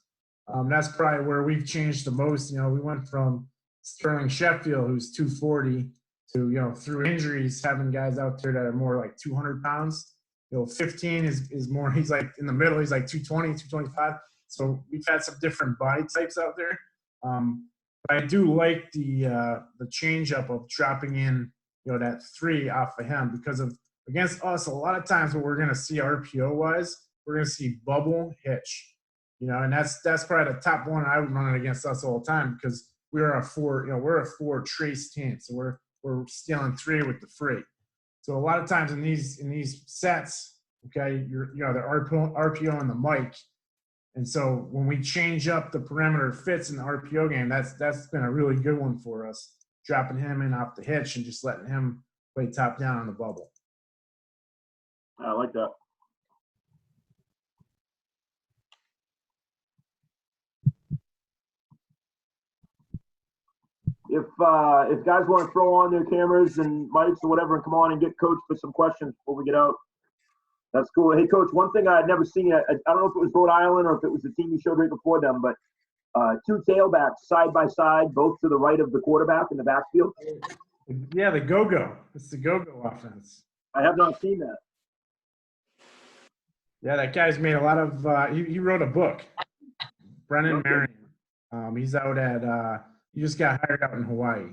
That's probably where we've changed the most. You know, we went from Sterling Sheffield, who's 240, to, you know, through injuries, having guys out there that are more like 200 pounds. You know, 15 is more, he's like in the middle, he's like 220, 225. So we've had some different body types out there. But I do like the change up of dropping in, you know, that 3 off of him, because of, against us, a lot of times what we're going to see RPO wise, we're going to see bubble hitch, you know, and that's probably the top one I would run it against us all the time, because we're a 4 trace team. So we're stealing 3 with the free. So a lot of times in these sets, okay, you know, the RPO and the mic. And so when we change up the perimeter fits in the RPO game, that's been a really good one for us, dropping him in off the hitch and just letting him play top down on the bubble. I like that. If guys want to throw on their cameras and mics or whatever and come on and get Coach for some questions before we get out, that's cool. Hey, Coach, one thing I had never seen, I don't know if it was Rhode Island or if it was the team you showed right before them, but 2 tailbacks side by side, both to the right of the quarterback in the backfield. Yeah, the go-go. It's the go-go offense. I have not seen that. Yeah, that guy's made a lot of he wrote a book. Brennan Okay. Marion. He's out at he just got hired out in Hawaii.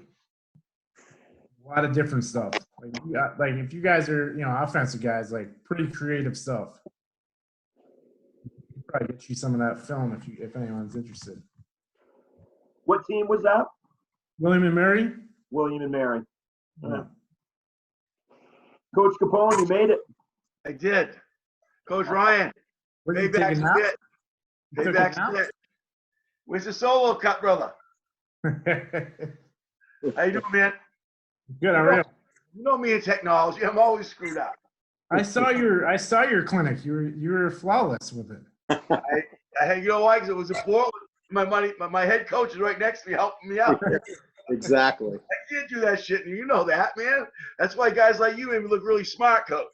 A lot of different stuff. Like if you guys are, you know, offensive guys, like pretty creative stuff. Probably get you some of that film if anyone's interested. What team was that? William and Mary. William and Mary. Yeah. Coach Capone, you made it. I did. Coach Ryan, What did you take a payback's nap? it. You took a Payback's nap? it. Where's the solo cut, brother? How you doing, man? Good, how are you? You know me in technology. I'm always screwed up. I saw your clinic. You were flawless with it. You know why? Because it was in Portland. My head coach is right next to me, helping me out. Exactly. I can't do that shit, and you know that, man. That's why guys like you made me look really smart, coach.